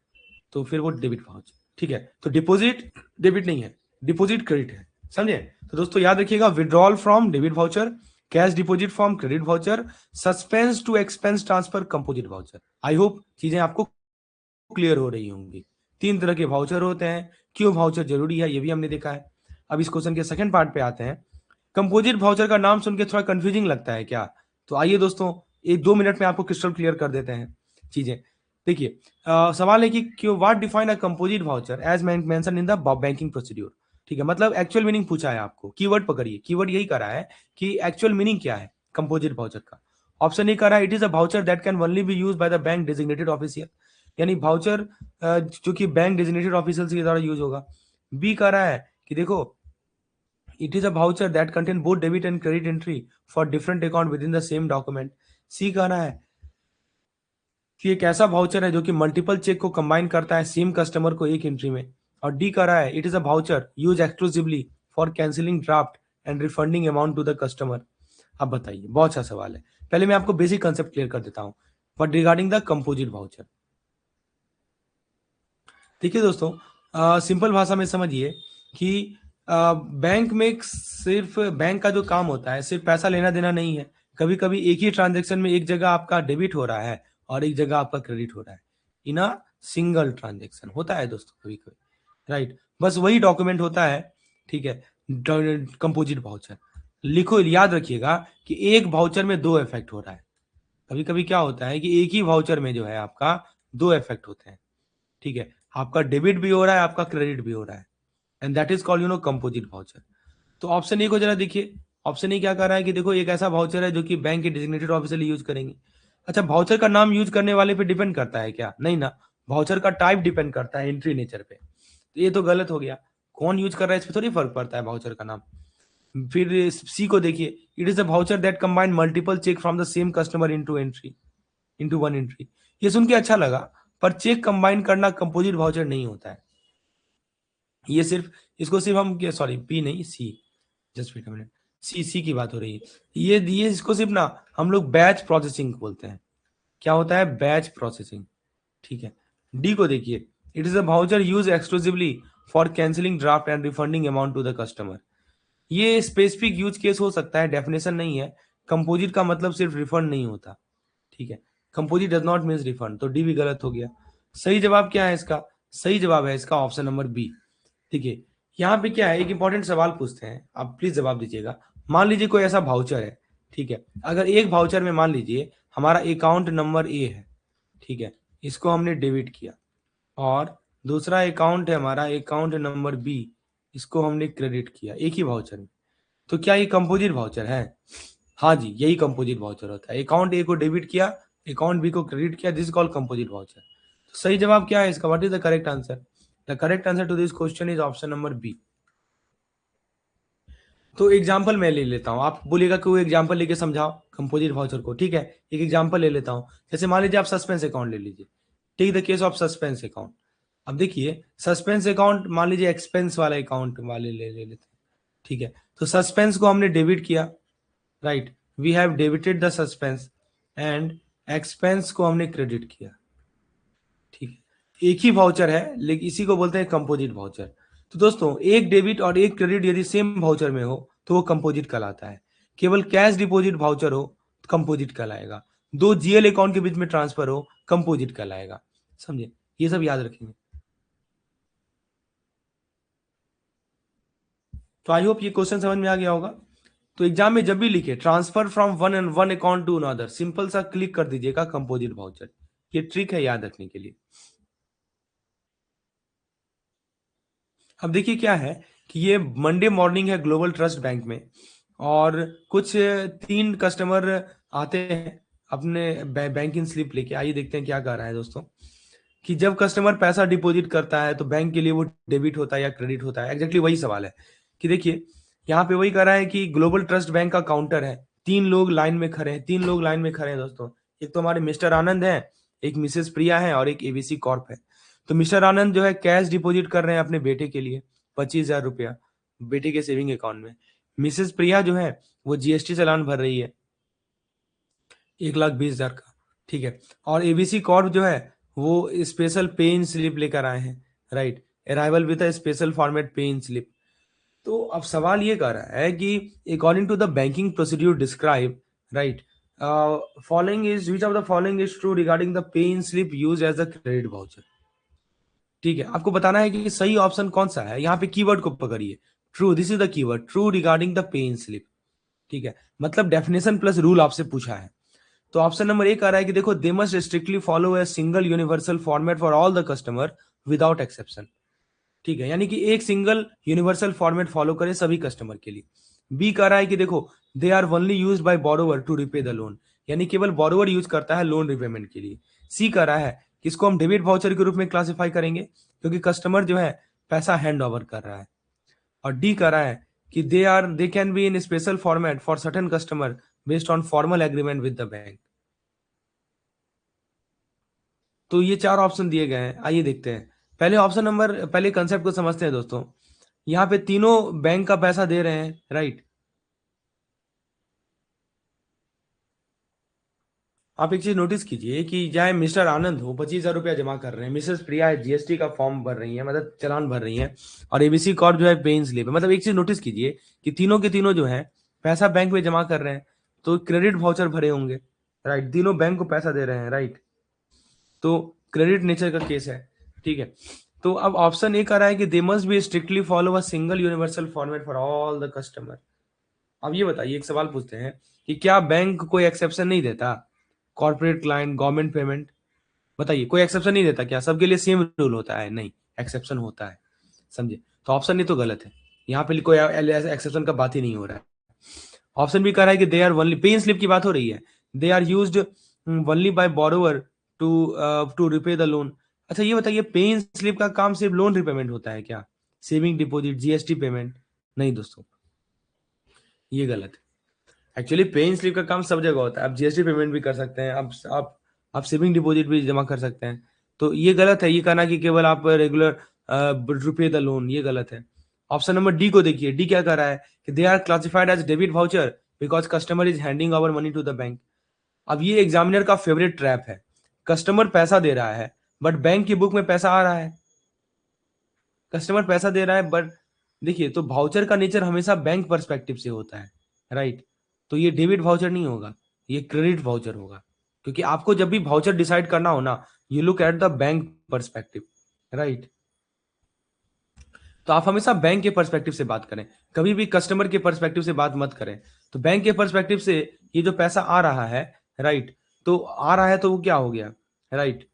तो फिर वो डेबिट वाउचर, ठीक है। तो डिपॉजिट डेबिट नहीं है, डिपॉजिट क्रेडिट है, समझे। तो दोस्तों याद रखिएगा, withdrawal from debit voucher, cash deposit from credit voucher, suspense to expense transfer composite voucher. I hope चीजें आपको क्लियर हो रही होंगी। 3 तरह के वाउचर होते हैं, क्यों वाउचर जरूरी है ये भी हमने देखा है। अब इस क्वेश्चन के सेकंड पार्ट पे आते हैं। कंपोजिट वाउचर का नाम सुन के थोड़ा कंफ्यूजिंग लगता है क्या? तो आइए दोस्तों, एक 2 मिनट में आपको क्रिस्टल क्लियर कर देते हैं चीजें। देखिए, सवाल है कि क्यों what define a composite voucher as mention in the banking procedure. ठीक है, मतलब एक्चुअल मीनिंग पूछा है आपको, कीवर्ड पकड़िए, कीवर्ड यही करा है कि एक्चुअल मीनिंग क्या है कंपोजिट वाउचर का। ऑप्शन ए करा है, it is a voucher that can only be used by the bank designated official, यानी वाउचर जो कि बैंक डेजिग्नेटेड ऑफिशियल के द्वारा यूज होगा। बी कह रहा है कि देखो, it is a voucher that contain both debit and credit entry for different account with in the same document. C कह रहा है कि एक ऐसा वाउचर है जो कि मल्टीपल चेक को कंबाइन करता है सेम कस्टमर को एक एंट्री में। और डी कह रहा है, it is a voucher use exclusively for cancelling draft and refunding amount to the customer. अब बताइए, बहुत अच्छा सवाल है। पहले मैं आपको बेसिक कंसेप्ट क्लियर कर देता हूं but regarding the composite voucher. देखिए दोस्तों, सिंपल भाषा में समझिए कि बैंक में सिर्फ बैंक का जो काम होता है सिर्फ पैसा लेना देना नहीं है। कभी कभी एक ही ट्रांजेक्शन में एक जगह आपका डेबिट हो रहा है और एक जगह आपका क्रेडिट हो रहा है, इन अ सिंगल ट्रांजेक्शन होता है दोस्तों कभी कभी, राइट। बस वही डॉक्यूमेंट होता है, ठीक है, कंपोजिट वाउचर। लिखो, याद रखिएगा कि एक वाउचर में दो इफेक्ट हो रहा है। कभी कभी क्या होता है कि एक ही वाउचर में जो है आपका दो इफेक्ट होते हैं, ठीक है, आपका डेबिट भी हो रहा है आपका क्रेडिट भी हो रहा है, and that is called composite voucher. तो ऑप्शन ए को जरा देखिए। ऑप्शन ए क्या कर रहा है कि देखो एक ऐसा वाउचर है जो कि बैंक के डेजिग्नेटेड ऑफिसर यूज करेंगे। अच्छा, वाउचर का नाम यूज करने वाले पे डिपेंड करता है क्या? नहीं ना, वाउचर का टाइप डिपेंड करता है एंट्री नेचर पे। तो ये तो गलत हो गया, कौन यूज कर रहा है इस पर थोड़ी फर्क पड़ता है वाउचर का नाम। फिर सी को देखिए, it is a voucher that combine multiple cheque from the same customer into entry, into one entry. ये सुन के अच्छा लगा, पर चेक कंबाइन करना कंपोजिट वाउचर नहीं होता है। ये सिर्फ, इसको सिर्फ हम, सॉरी पी नहीं सी, जस्ट वेट अ मिनट, सी की बात हो रही है। ये इसको सिर्फ ना हम लोग बैच प्रोसेसिंग बोलते हैं। क्या होता है? Batch processing. ठीक है। डी को देखिए, it is a voucher use exclusively for cancelling draft and refunding amount to the customer. ये स्पेसिफिक यूज केस हो सकता है, डेफिनेशन नहीं है। कंपोजिट का मतलब सिर्फ रिफंड नहीं होता। ठीक है। Composite does not means refund, तो डी भी गलत हो गया। सही जवाब क्या है इसका? सही जवाब है इसका ऑप्शन नंबर बी। ठीक है। यहाँ पे क्या है, एक इंपॉर्टेंट सवाल पूछते हैं, आप प्लीज जवाब दीजिएगा। मान लीजिए कोई ऐसा भाउचर है, ठीक है। अगर एक भाउचर में मान लीजिए हमारा अकाउंट नंबर ए है, ठीक है, इसको हमने डेबिट किया, और दूसरा अकाउंट है हमारा अकाउंट नंबर बी, इसको हमने क्रेडिट किया एक ही भाउचर में, तो क्या ये कंपोजिट वाउचर है? हाँ जी, यही कंपोजिट वाउचर होता है। अकाउंट ए को डेबिट किया, अकाउंट बी को क्रेडिट किया, दिस कॉल्ड कंपोजिट वाउचर। तो सही जवाब क्या है इसका? What is the correct answer? The correct answer to this question is option number B. तो एग्जाम्पल मैं ले लेता हूँ, आप बोलिएगा कि वो एग्जाम्पल लेके समझाओ कंपोजिट वाउचर को। ठीक है, एक एग्जाम्पल ले लेता हूँ। जैसे मान लीजिए आप सस्पेंस अकाउंट ले लीजिए। Take the case of suspense account. अब देखिए सस्पेंस अकाउंट, मान लीजिए एक्सपेंस वाला अकाउंट वाले ले लेते हैं। ठीक है, तो सस्पेंस को हमने डेबिट किया, right, we have debited the suspense, and expense को हमने क्रेडिट किया। ठीक है, एक ही वाउचर है, लेकिन इसी को बोलते हैं कंपोजिट वाउचर। तो दोस्तों, एक डेबिट और एक क्रेडिट यदि सेम वाउचर में हो तो वो कंपोजिट कहलाता है। केवल कैश डिपॉजिट वाउचर हो तो कंपोजिट कहलाएगा। दो जीएल अकाउंट के बीच में ट्रांसफर हो, कंपोजिट कहलाएगा। समझे? ये सब याद रखेंगे। तो आई होप ये क्वेश्चन समझ में आ गया होगा। तो एग्जाम में जब भी लिखे transfer from one account to another, simple सा क्लिक कर दीजिएगा कंपोजिट वाउचर। ये ट्रिक है याद रखने के लिए। अब देखिए क्या है कि ये मंडे मॉर्निंग है ग्लोबल ट्रस्ट बैंक में, और कुछ तीन कस्टमर आते हैं अपने बैंकिंग स्लिप लेके। आइए देखते हैं क्या कर रहा है दोस्तों, कि जब कस्टमर पैसा डिपॉजिट करता है तो बैंक के लिए वो डेबिट होता है या क्रेडिट होता है। एग्जैक्टली वही सवाल है कि देखिए यहाँ पे वही कर रहा है कि ग्लोबल ट्रस्ट बैंक का काउंटर है, तीन लोग लाइन में खड़े हैं, तीन लोग लाइन में खड़े हैं दोस्तों। एक तो हमारे मिस्टर आनंद है, एक मिसेस प्रिया है, और एक एबीसी कॉर्प है। तो मिस्टर आनंद जो है कैश डिपॉजिट कर रहे हैं अपने बेटे के लिए 25,000 रुपया, बेटे के सेविंग अकाउंट में। मिसेस प्रिया जो है वो जीएसटी चालान भर रही है 1,20,000 का। ठीक है, और एबीसी कॉर्प जो है वो स्पेशल पे इन स्लिप लेकर आए हैं, right, arrival with a special format पे इन स्लिप। तो अब सवाल ये कर रहा है कि according to the banking procedure describe, right, following is which of the following is true regarding the pay in slip use as a credit voucher. ठीक है, आपको बताना है कि सही ऑप्शन कौन सा है। यहाँ पे कीवर्ड को पकड़िए, true, this is the keyword, true regarding the pay in slip. ठीक है, मतलब डेफिनेशन प्लस रूल आपसे पूछा है। तो ऑप्शन नंबर एक आ रहा है कि देखो, they must strictly follow a single universal format for all the customer without exception. ठीक है, यानी कि एक सिंगल यूनिवर्सल फॉर्मेट फॉलो करें सभी कस्टमर के लिए। बी कह रहा है कि देखो, they are only used by borrower to repay the loan, यानी केवल बोरोवर यूज करता है लोन रिपेमेंट के लिए। सी कह रहा है कि इसको हम डेबिट वाउचर के रूप में क्लासिफाई करेंगे क्योंकि कस्टमर जो है पैसा हैंड ओवर कर रहा है। और डी कह रहा है कि they can be in special format for certain customer based on formal agreement with the bank. तो ये चार ऑप्शन दिए गए हैं, आइए देखते हैं। पहले ऑप्शन नंबर, पहले कंसेप्ट को समझते हैं दोस्तों। यहाँ पे तीनों बैंक का पैसा दे रहे हैं, राइट। आप एक चीज नोटिस कीजिए कि चाहे मिस्टर आनंद हो 25,000 रुपया जमा कर रहे हैं, मिसेस प्रिया है जीएसटी का फॉर्म भर रही है, मतलब चालान भर रही है, और एबीसी कॉर्प जो है पे इन स्लिप है। मतलब एक चीज नोटिस कीजिए कि तीनों के तीनों जो है पैसा बैंक में जमा कर रहे हैं, तो क्रेडिट वाउचर भरे होंगे, राइट। तीनों बैंक को पैसा दे रहे हैं, राइट, तो क्रेडिट नेचर का केस है। ठीक है, तो अब ऑप्शन ए कह रहा है कि they must be strictly follow a single universal format for all the customer. अब ये बताइए, एक सवाल पूछते हैं कि क्या बैंक कोई एक्सेप्शन नहीं देता? कॉर्पोरेट क्लाइंट, गवर्नमेंट पेमेंट, बताइए कोई एक्सेप्शन नहीं देता क्या? सबके लिए सेम रूल होता है? नहीं, एक्सेप्शन होता है। समझे? तो ऑप्शन नहीं तो गलत है, यहाँ पे कोई एक्सेप्शन का बात ही नहीं हो रहा है। ऑप्शन भी कह रहा है कि दे आर ओनली, पे इन स्लिप की बात हो रही है, they are used only by borrower to to repay the loan. अच्छा ये बताइए, पे इन स्लिप का काम सिर्फ लोन रिपेमेंट होता है क्या? Saving deposit, GST payment? नहीं दोस्तों, ये गलत है। एक्चुअली पे इन स्लिप का काम सब जगह होता है, आप जीएसटी पेमेंट भी कर सकते हैं, आप आप सेविंग डिपॉजिट भी जमा कर सकते हैं। तो ये गलत है ये कहना कि केवल आप रेगुलर रुपये द लोन, ये गलत है। ऑप्शन नंबर डी को देखिए, डी क्या कर रहा है कि they are classified as debit voucher because customer is handing over money to the bank. अब ये एग्जामिनर का फेवरेट ट्रैप है। कस्टमर पैसा दे रहा है बट बैंक की बुक में पैसा आ रहा है। कस्टमर पैसा दे रहा है बट देखिए, तो वाउचर का नेचर हमेशा बैंक पर्सपेक्टिव से होता है, राइट। तो ये डेबिट वाउचर नहीं होगा, ये क्रेडिट वाउचर होगा। क्योंकि आपको जब भी वाउचर डिसाइड करना हो ना, you look at the bank perspective, right. तो आप हमेशा बैंक के पर्सपेक्टिव से बात करें, कभी भी कस्टमर के पर्सपेक्टिव से बात मत करें। तो बैंक के पर्सपेक्टिव से ये जो पैसा आ रहा है, राइट, तो आ रहा है तो वो क्या हो गया, राइट।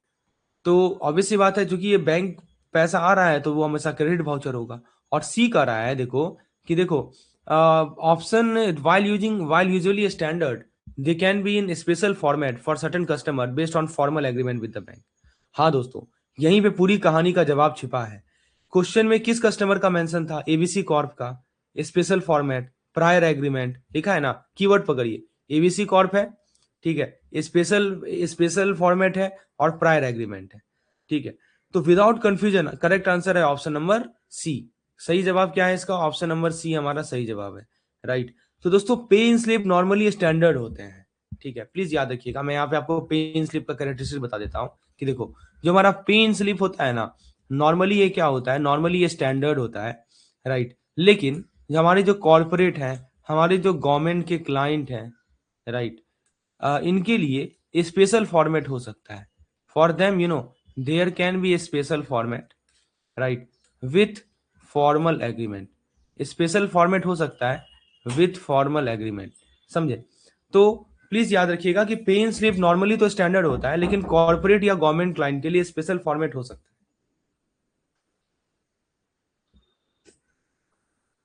तो ऑब्वियस सी बात है, क्योंकि ये बैंक पैसा आ रहा है तो वो हमेशा क्रेडिट वाउचर होगा। और सी का रहा है देखो कि देखो option while usually standard they can be in special format for certain customer based on formal agreement with the bank. हाँ दोस्तों, यहीं पे पूरी कहानी का जवाब छिपा है। क्वेश्चन में किस कस्टमर का मेंशन था, एबीसी कॉर्प का, स्पेशल फॉर्मेट, प्रायर एग्रीमेंट, लिखा है ना, कीवर्ड पकड़िए, एबीसी कॉर्प है, ठीक है, स्पेशल स्पेशल फॉर्मेट है और प्रायर एग्रीमेंट है, ठीक है। तो विदाउट कंफ्यूजन करेक्ट आंसर है ऑप्शन नंबर सी। सही जवाब क्या है इसका, ऑप्शन नंबर सी हमारा सही जवाब है, राइट। तो दोस्तों पे इन स्लिप नॉर्मली स्टैंडर्ड होते हैं, ठीक है, प्लीज याद रखिएगा। मैं यहाँ पे आपको पे इन स्लिप का कैरेक्टरिस्टिक बता देता हूँ कि देखो, जो हमारा पे इन स्लिप होता है ना, नॉर्मली ये क्या होता है, नॉर्मली ये स्टैंडर्ड होता है, राइट। लेकिन हमारे जो कॉर्पोरेट हैं, हमारे जो गवर्नमेंट के क्लाइंट हैं, राइट, इनके लिए स्पेशल फॉर्मेट हो सकता है। For them there can be a special format, right, with formal agreement. Special format हो सकता है विथ फॉर्मल एग्रीमेंट, समझे। तो प्लीज याद रखिएगा कि पे इन स्लिप नॉर्मली तो स्टैंडर्ड होता है, लेकिन कॉर्पोरेट या गवर्नमेंट क्लाइंट के लिए स्पेशल फॉर्मेट हो सकता है।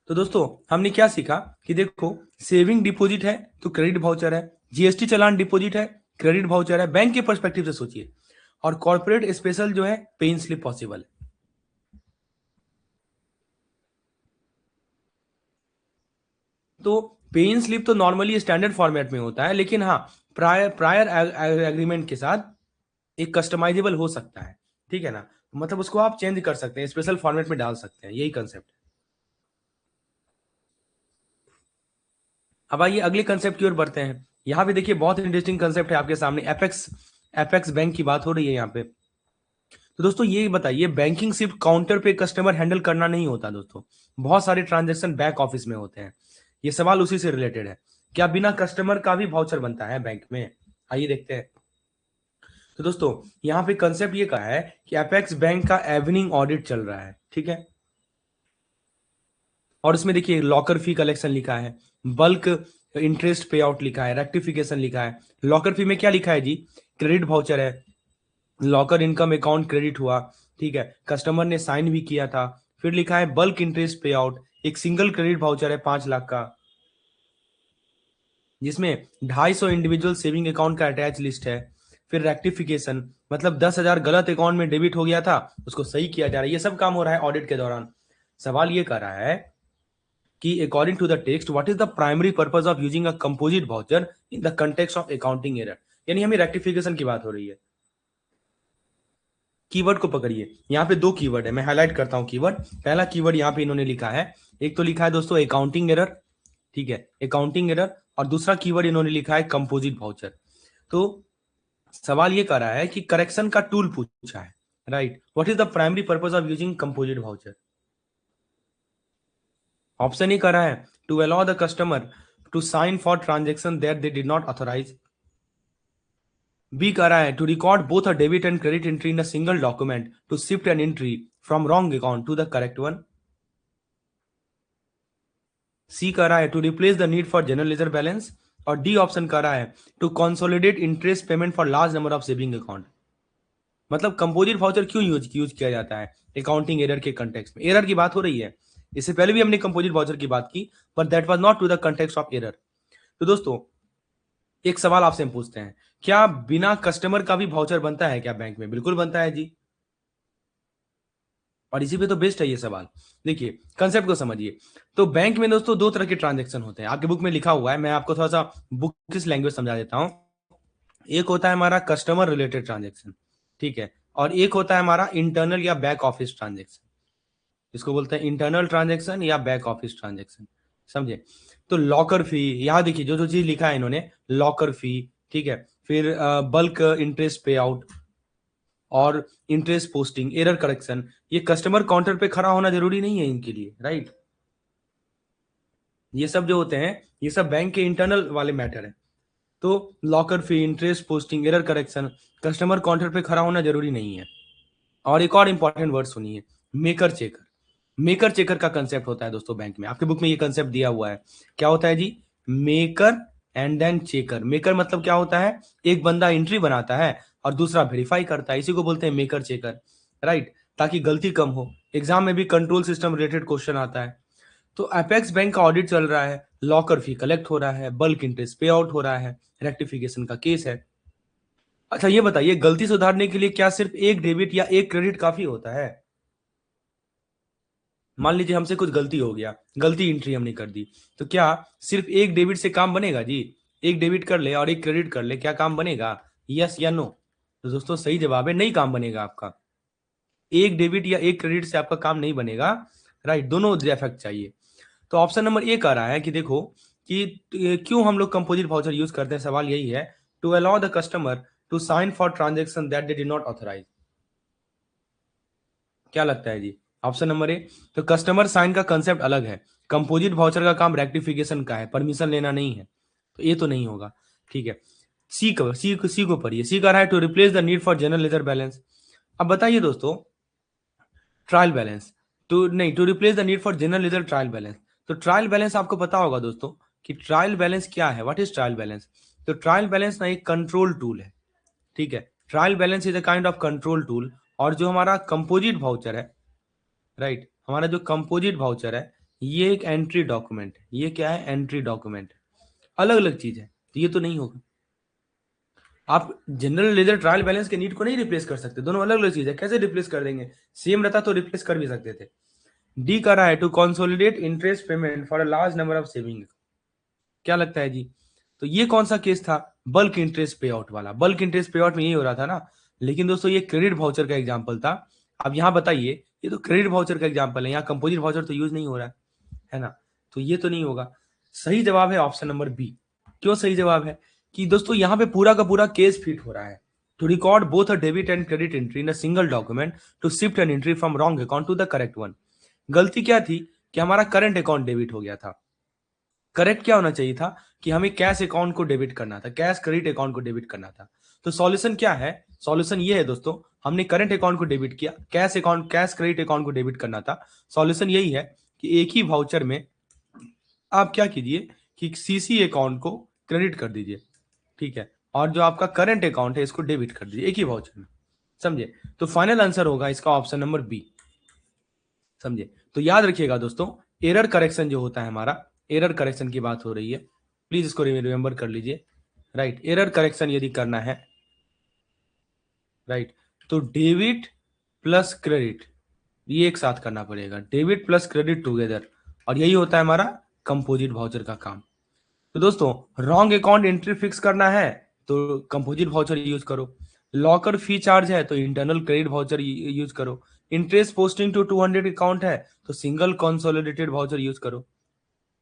तो दोस्तों हमने क्या सीखा कि देखो, सेविंग डिपॉजिट है तो क्रेडिट वाउचर है, जीएसटी चालान डिपॉजिट है, क्रेडिट वाउचर है, बैंक के पर्सपेक्टिव से सोचिए, और कॉर्पोरेट स्पेशल जो है पे इन स्लिप पॉसिबल है। तो पे इन स्लिप तो नॉर्मली स्टैंडर्ड फॉर्मेट में होता है, लेकिन हाँ, प्रायर प्रायर एग्रीमेंट के साथ एक कस्टमाइजेबल हो सकता है, ठीक है ना। मतलब उसको आप चेंज कर सकते हैं, स्पेशल फॉर्मेट में डाल सकते हैं, यही कंसेप्ट है। अब आइए अगले कंसेप्ट की ओर बढ़ते हैं। यहाँ पे देखिए बहुत इंटरेस्टिंग कंसेप्ट है आपके सामने, एपेक्स एपेक्स बैंक की बात हो रही है यहाँ पे। तो दोस्तों ये बताइए, बैंकिंग सिर्फ काउंटर पे कस्टमर हैंडल करना नहीं होता दोस्तों, बहुत सारे ट्रांजेक्शन बैक ऑफिस में होते हैं। ये सवाल उसी से रिलेटेड है, क्या बिना कस्टमर का भी वाउचर बनता है बैंक में, आइए देखते हैं। तो दोस्तों यहाँ पे कंसेप्ट ये कहा है कि एपेक्स बैंक का इवनिंग ऑडिट चल रहा है, ठीक है। और इसमें देखिए लॉकर फी कलेक्शन लिखा है, बल्क इंटरेस्ट पे आउट लिखा है, रेक्टिफिकेशन लिखा है। लॉकर फी में क्या लिखा है जी, क्रेडिट वाउचर है, लॉकर इनकम अकाउंट क्रेडिट हुआ, ठीक है, कस्टमर ने साइन भी किया था। फिर लिखा है बल्क इंटरेस्ट पे आउट, एक सिंगल क्रेडिट वाउचर है 5 लाख का, जिसमें 250 इंडिविजुअल सेविंग अकाउंट का अटैच लिस्ट है। फिर रेक्टिफिकेशन, मतलब 10,000 गलत अकाउंट में डेबिट हो गया था, उसको सही किया जा रहा है। ये सब काम हो रहा है ऑडिट के दौरान। सवाल ये कर रहा है कि according to the text what is the primary purpose of using a composite voucher in the context of accounting error. यानी हमें रेक्टिफिकेशन की बात हो रही है। कीवर्ड को पकड़िए, यहाँ पे दो कीवर्ड है, मैं हाईलाइट करता हूँ कीवर्ड। पहला कीवर्ड यहाँ पे इन्होंने लिखा है, एक तो लिखा है दोस्तों अकाउंटिंग एरर, ठीक है, अकाउंटिंग एरर। और दूसरा कीवर्ड इन्होंने लिखा है कंपोजिट वाउचर। तो सवाल ये कर रहा है कि करेक्शन का टूल पूछा है, right, what is the primary purpose of using composite voucher. Option ही कर रहा है to allow the customer to sign for transaction that they did not authorise. B कर रहा है to record both a debit and credit entry in a single document to shift an entry from wrong account to the correct one. C कर रहा है to replace the need for general ledger balance. और डी ऑप्शन कर रहा है to consolidate interest payment for large number of saving account. मतलब कंपोजिट वाउचर क्यों यूज किया जाता है अकाउंटिंग एरर के कंटेक्स्ट में। एरर की बात हो रही है, इससे पहले भी हमने कंपोजिट वाउचर की बात की, but that was not to the context of error. तो दोस्तों एक सवाल आपसे हम पूछते हैं, क्या बिना कस्टमर का भी वाउचर बनता है क्या बैंक में? बिल्कुल बनता है जी, और इसी पे तो बेस्ट है ये सवाल। देखिए कंसेप्ट को समझिए। तो बैंक में दोस्तों दो तरह के ट्रांजेक्शन होते हैं, आपके बुक में लिखा हुआ है, मैं आपको थोड़ा सा बुक किस लैंग्वेज समझा देता हूँ। एक होता है हमारा कस्टमर रिलेटेड ट्रांजेक्शन, ठीक है, और एक होता है हमारा इंटरनल या बैक ऑफिस ट्रांजेक्शन। इसको बोलते हैं इंटरनल ट्रांजेक्शन या बैक ऑफिस ट्रांजेक्शन, समझे। तो लॉकर फी, यहाँ देखिए जो जो चीज लिखा है इन्होंने, लॉकर फी, ठीक है, फिर बल्क इंटरेस्ट पे आउट और इंटरेस्ट पोस्टिंग, एरर करेक्शन, ये कस्टमर काउंटर पे खड़ा होना जरूरी नहीं है इनके लिए, राइट। ये सब जो होते हैं ये सब बैंक के इंटरनल वाले मैटर है। तो locker fee, interest posting, error correction, customer counter पे खड़ा होना जरूरी नहीं है। और एक और इंपॉर्टेंट वर्ड सुनिए, मेकर चेकर। मेकर चेकर का कंसेप्ट होता है दोस्तों बैंक में, आपके बुक में ये कंसेप्ट दिया हुआ है। क्या होता है जी? Maker and then checker. Maker मतलब क्या होता है? एक बंदा एंट्री बनाता है और दूसरा वेरीफाई करता है, इसी को बोलते हैं मेकर चेकर, राइट, ताकि गलती कम हो। एग्जाम में भी कंट्रोल सिस्टम रिलेटेड क्वेश्चन आता है। तो अपेक्स बैंक का ऑडिट चल रहा है, लॉकर फी कलेक्ट हो रहा है, बल्क इंटरेस्ट पे आउट हो रहा है, रेक्टिफिकेशन का केस है। अच्छा ये बताइए, गलती सुधारने के लिए क्या सिर्फ एक डेबिट या एक क्रेडिट काफी होता है? मान लीजिए हमसे कुछ गलती हो गया, गलती एंट्री हमने कर दी, तो क्या सिर्फ एक डेबिट से काम बनेगा जी? एक डेबिट कर ले और एक क्रेडिट कर ले, क्या काम बनेगा? यस या नो? तो दोस्तों सही जवाब है, नहीं काम बनेगा आपका। एक डेबिट या एक क्रेडिट से आपका काम नहीं बनेगा, राइट, दोनों इफेक्ट चाहिए। तो ऑप्शन नंबर ए कह रहा है कि देखो कि क्यों हम लोग कंपोजिट वाउचर यूज करते हैं, सवाल यही है, to allow the customer to sign for transaction that they did not authorise. क्या लगता है जी? ऑप्शन नंबर ए। तो कस्टमर साइन का कंसेप्ट अलग है, कंपोजिट वाउचर का काम रेक्टिफिकेशन का है, परमिशन लेना नहीं है, तो ये तो नहीं होगा, ठीक है। सी को पढ़िए, सी कह रहा है to replace the need for general ledger balance. अब बताइए दोस्तों, ट्रायल बैलेंस, टू नहीं, to replace the need for general ledger trial balance. तो ट्रायल बैलेंस आपको पता होगा दोस्तों कि ट्रायल बैलेंस क्या है, व्हाट इज ट्रायल बैलेंस? तो ट्रायल बैलेंस ना एक कंट्रोल टूल है, ठीक है। Trial balance is a kind of control tool. और जो हमारा कंपोजिट वाउचर है, राइट, हमारा जो कंपोजिट वाउचर है ये एक एंट्री डॉक्यूमेंट है। ये क्या है? एंट्री डॉक्यूमेंट, अलग अलग चीज है, तो ये तो नहीं होगा। आप जनरल लेजर ट्रायल बैलेंस के नीड को नहीं रिप्लेस कर सकते, दोनों अलग अलग चीज है, कैसे रिप्लेस कर देंगे? सेम रहता तो रिप्लेस कर भी सकते थे। डी कर रहा है to consolidate interest payment for a large number of saving. क्या लगता है जी? तो ये कौन सा केस था? बल्क इंटरेस्ट पे आउट वाला। बल्क इंटरेस्ट पे आउट में यही हो रहा था ना। लेकिन दोस्तों ये क्रेडिट वाउचर का एग्जांपल था। अब यहाँ बताइए, ये तो क्रेडिट वाउचर का एग्जांपल है, यहाँ कंपोजिट वाउचर तो यूज नहीं हो रहा है ना, तो ये तो नहीं होगा। सही जवाब है ऑप्शन नंबर बी। क्यों सही जवाब है? कि दोस्तों यहाँ पे पूरा का पूरा केस फिट हो रहा है। To record both a debit and credit entry in a single document to shift an entry from wrong account to the correct one. गलती क्या थी कि हमारा करंट अकाउंट डेबिट हो गया था। करेक्ट क्या होना चाहिए था कि हमें कैश अकाउंट को डेबिट करना था, कैश क्रेडिट अकाउंट को डेबिट करना था। तो सॉल्यूशन क्या है? सॉल्यूशन ये है दोस्तों, हमने करंट अकाउंट को डेबिट किया, कैश क्रेडिट अकाउंट को डेबिट करना था। सॉल्यूशन यही है कि एक ही वाउचर में आप क्या कीजिए कि सीसी अकाउंट को क्रेडिट कर दीजिए, ठीक है, और जो आपका करंट अकाउंट है इसको डेबिट कर दीजिए एक ही वाउचर में, समझे। तो फाइनल आंसर होगा इसका ऑप्शन नंबर बी, समझे। तो याद रखिएगा दोस्तों, एरर करेक्शन जो होता है हमारा, एरर करेक्शन की बात हो रही है, प्लीज इसको रिमेंबर कर लीजिए, राइट। एरर करेक्शन यदि करना है, राइट, तो डेबिट प्लस क्रेडिट ये एक साथ करना पड़ेगा, डेबिट प्लस क्रेडिट टुगेदर, और यही होता है हमारा कंपोजिट वाउचर का काम। तो दोस्तों रॉन्ग अकाउंट एंट्री फिक्स करना है तो कंपोजिट वाउचर यूज करो, लॉकर फी चार्ज है तो इंटरनल क्रेडिट वाउचर यूज करो, इंटरेस्ट पोस्टिंग टू 200 अकाउंट है तो सिंगल कंसोलिडेटेड वाउचर यूज करो।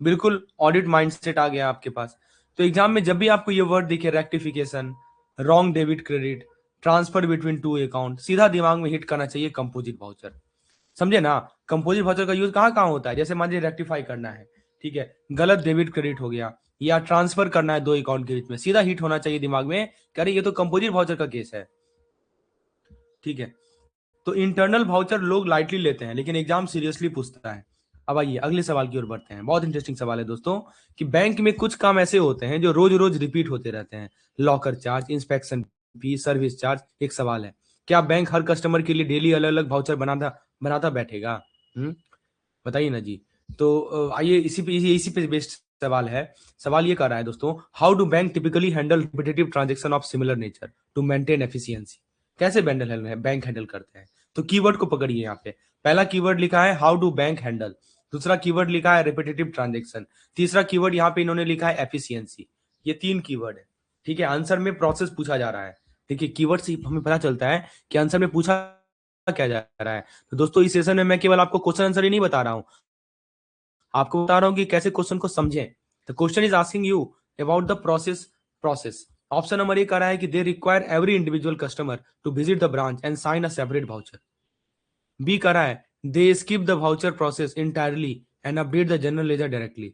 बिल्कुल ऑडिट माइंडसेट आ गया आपके पास। तो एग्जाम में जब भी आपको ये वर्ड दिखे, rectification, wrong debit credit, transfer between two account, सीधा दिमाग में हिट करना चाहिए कंपोजिट वाउचर, समझे ना। कंपोजिट वाउचर का यूज कहाँ कहाँ होता है? जैसे मान लीजिए रेक्टिफाई करना है, ठीक है, गलत डेबिट क्रेडिट हो गया या ट्रांसफर करना है दो अकाउंट के बीच में, सीधा हिट होना चाहिए दिमाग में, कह रहे ये तो कंपोजिट वाउचर का केस है, ठीक है। तो इंटरनल वाउचर लोग लाइटली लेते हैं लेकिन एग्जाम सीरियसली पूछता है। अब आइए अगले सवाल की ओर बढ़ते हैं, बहुत इंटरेस्टिंग सवाल है दोस्तों, कि बैंक में कुछ काम ऐसे होते हैं जो रोज रोज रिपीट होते रहते हैं, लॉकर चार्ज, इंस्पेक्शन फी, सर्विस चार्ज। एक सवाल है, क्या बैंक हर कस्टमर के लिए डेली अलग अलग वाउचर बनाता बनाता बैठेगा? बताइए ना जी। तो आइए इसी पे बेस्ड सवाल है। सवाल ये कर रहा है दोस्तों, how do bank typically handle repetitive transaction of similar nature to maintain efficiency? कैसे बैंक हैंडल करते हैं? तो कीवर्ड को पकड़िए, यहाँ पे पहला कीवर्ड लिखा है हाउ डू बैंक हैंडल, दूसरा कीवर्ड लिखा है रिपीटेटिव ट्रांजेक्शन, तीसरा कीवर्ड यहाँ पे इन्होंने लिखा है एफिशिएंसी। ये तीन कीवर्ड है, ठीक है, आंसर में प्रोसेस पूछा जा रहा है। देखिए कीवर्ड से हमें पता चलता है कि आंसर में पूछा क्या जा रहा है। तो दोस्तों इस सेशन में मैं केवल आपको क्वेश्चन आंसर ही नहीं बता रहा हूं, आपको बता रहा हूं कि कैसे क्वेश्चन को समझें। The question is asking you about the process. Option number A कह रहा है कि they require every individual customer to visit the branch and sign a separate voucher. B कह रहा है they skip the voucher process entirely and update the general ledger directly.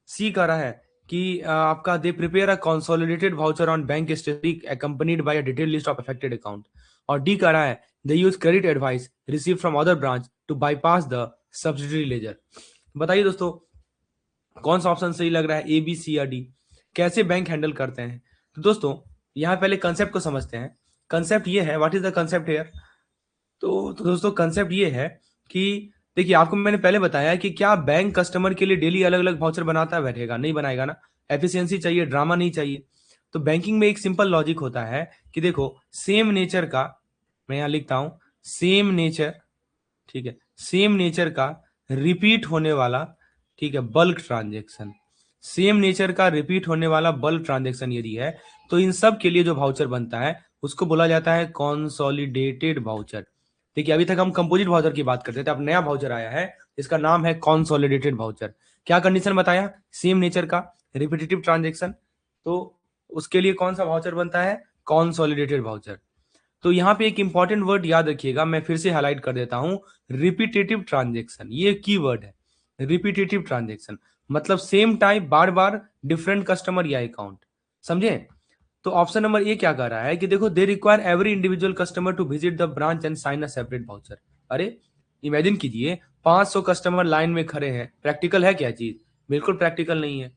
C कह रहा है कि आपका they prepare a consolidated voucher on bank statement accompanied by a detailed list of affected account। और डी कह रहा है they use credit advice receive from other branch to bypass the subsidiary ledger. बताइए दोस्तों कौन सा ऑप्शन सही लग रहा है, ए बी सी या डी। कैसे बैंक हैंडल करते हैं? तो दोस्तों यहाँ पहले कंसेप्ट को समझते हैं। कंसेप्ट ये है, what is the concept here. तो दोस्तों कंसेप्ट ये है कि देखिए आपको मैंने पहले बताया कि क्या बैंक कस्टमर के लिए डेली अलग अलग वाउचर बनाता है, बैठेगा नहीं बनाएगा ना। एफिशिएंसी चाहिए, ड्रामा नहीं चाहिए। तो बैंकिंग में एक सिंपल लॉजिक होता है कि देखो सेम नेचर का, मैं यहां लिखता हूं सेम नेचर, ठीक है, सेम नेचर का रिपीट होने वाला, ठीक है, बल्क ट्रांजेक्शन, सेम नेचर का रिपीट होने वाला बल्क ट्रांजेक्शन यदि है तो इन सब के लिए जो वाउचर बनता है उसको बोला जाता है कॉन्सोलिडेटेड वाउचर। देखिए अभी तक हम कंपोजिट वाउचर की बात करते थे, अब नया वाउचर आया है इसका नाम है कॉन्सोलिडेटेड वाउचर। क्या कंडीशन बताया, सेम नेचर का रिपीटेटिव ट्रांजेक्शन, तो उसके लिए कौन सा वाउचर बनता है, कॉन्सोलिडेटेड वाउचर। तो यहाँ पे एक इंपॉर्टेंट वर्ड याद रखिएगा, मैं फिर से हाईलाइट कर देता हूं, रिपीटेटिव ट्रांजेक्शन, ये की वर्ड है। रिपीटेटिव ट्रांजेक्शन मतलब सेम टाइप, बार बार डिफरेंट कस्टमर या अकाउंट, समझे। तो ऑप्शन नंबर ए क्या कह रहा है कि देखो they require every individual customer to visit the branch and sign a separate voucher. अरे इमेजिन कीजिए 500 कस्टमर लाइन में खड़े हैं, प्रैक्टिकल है क्या चीज, बिल्कुल प्रैक्टिकल नहीं है।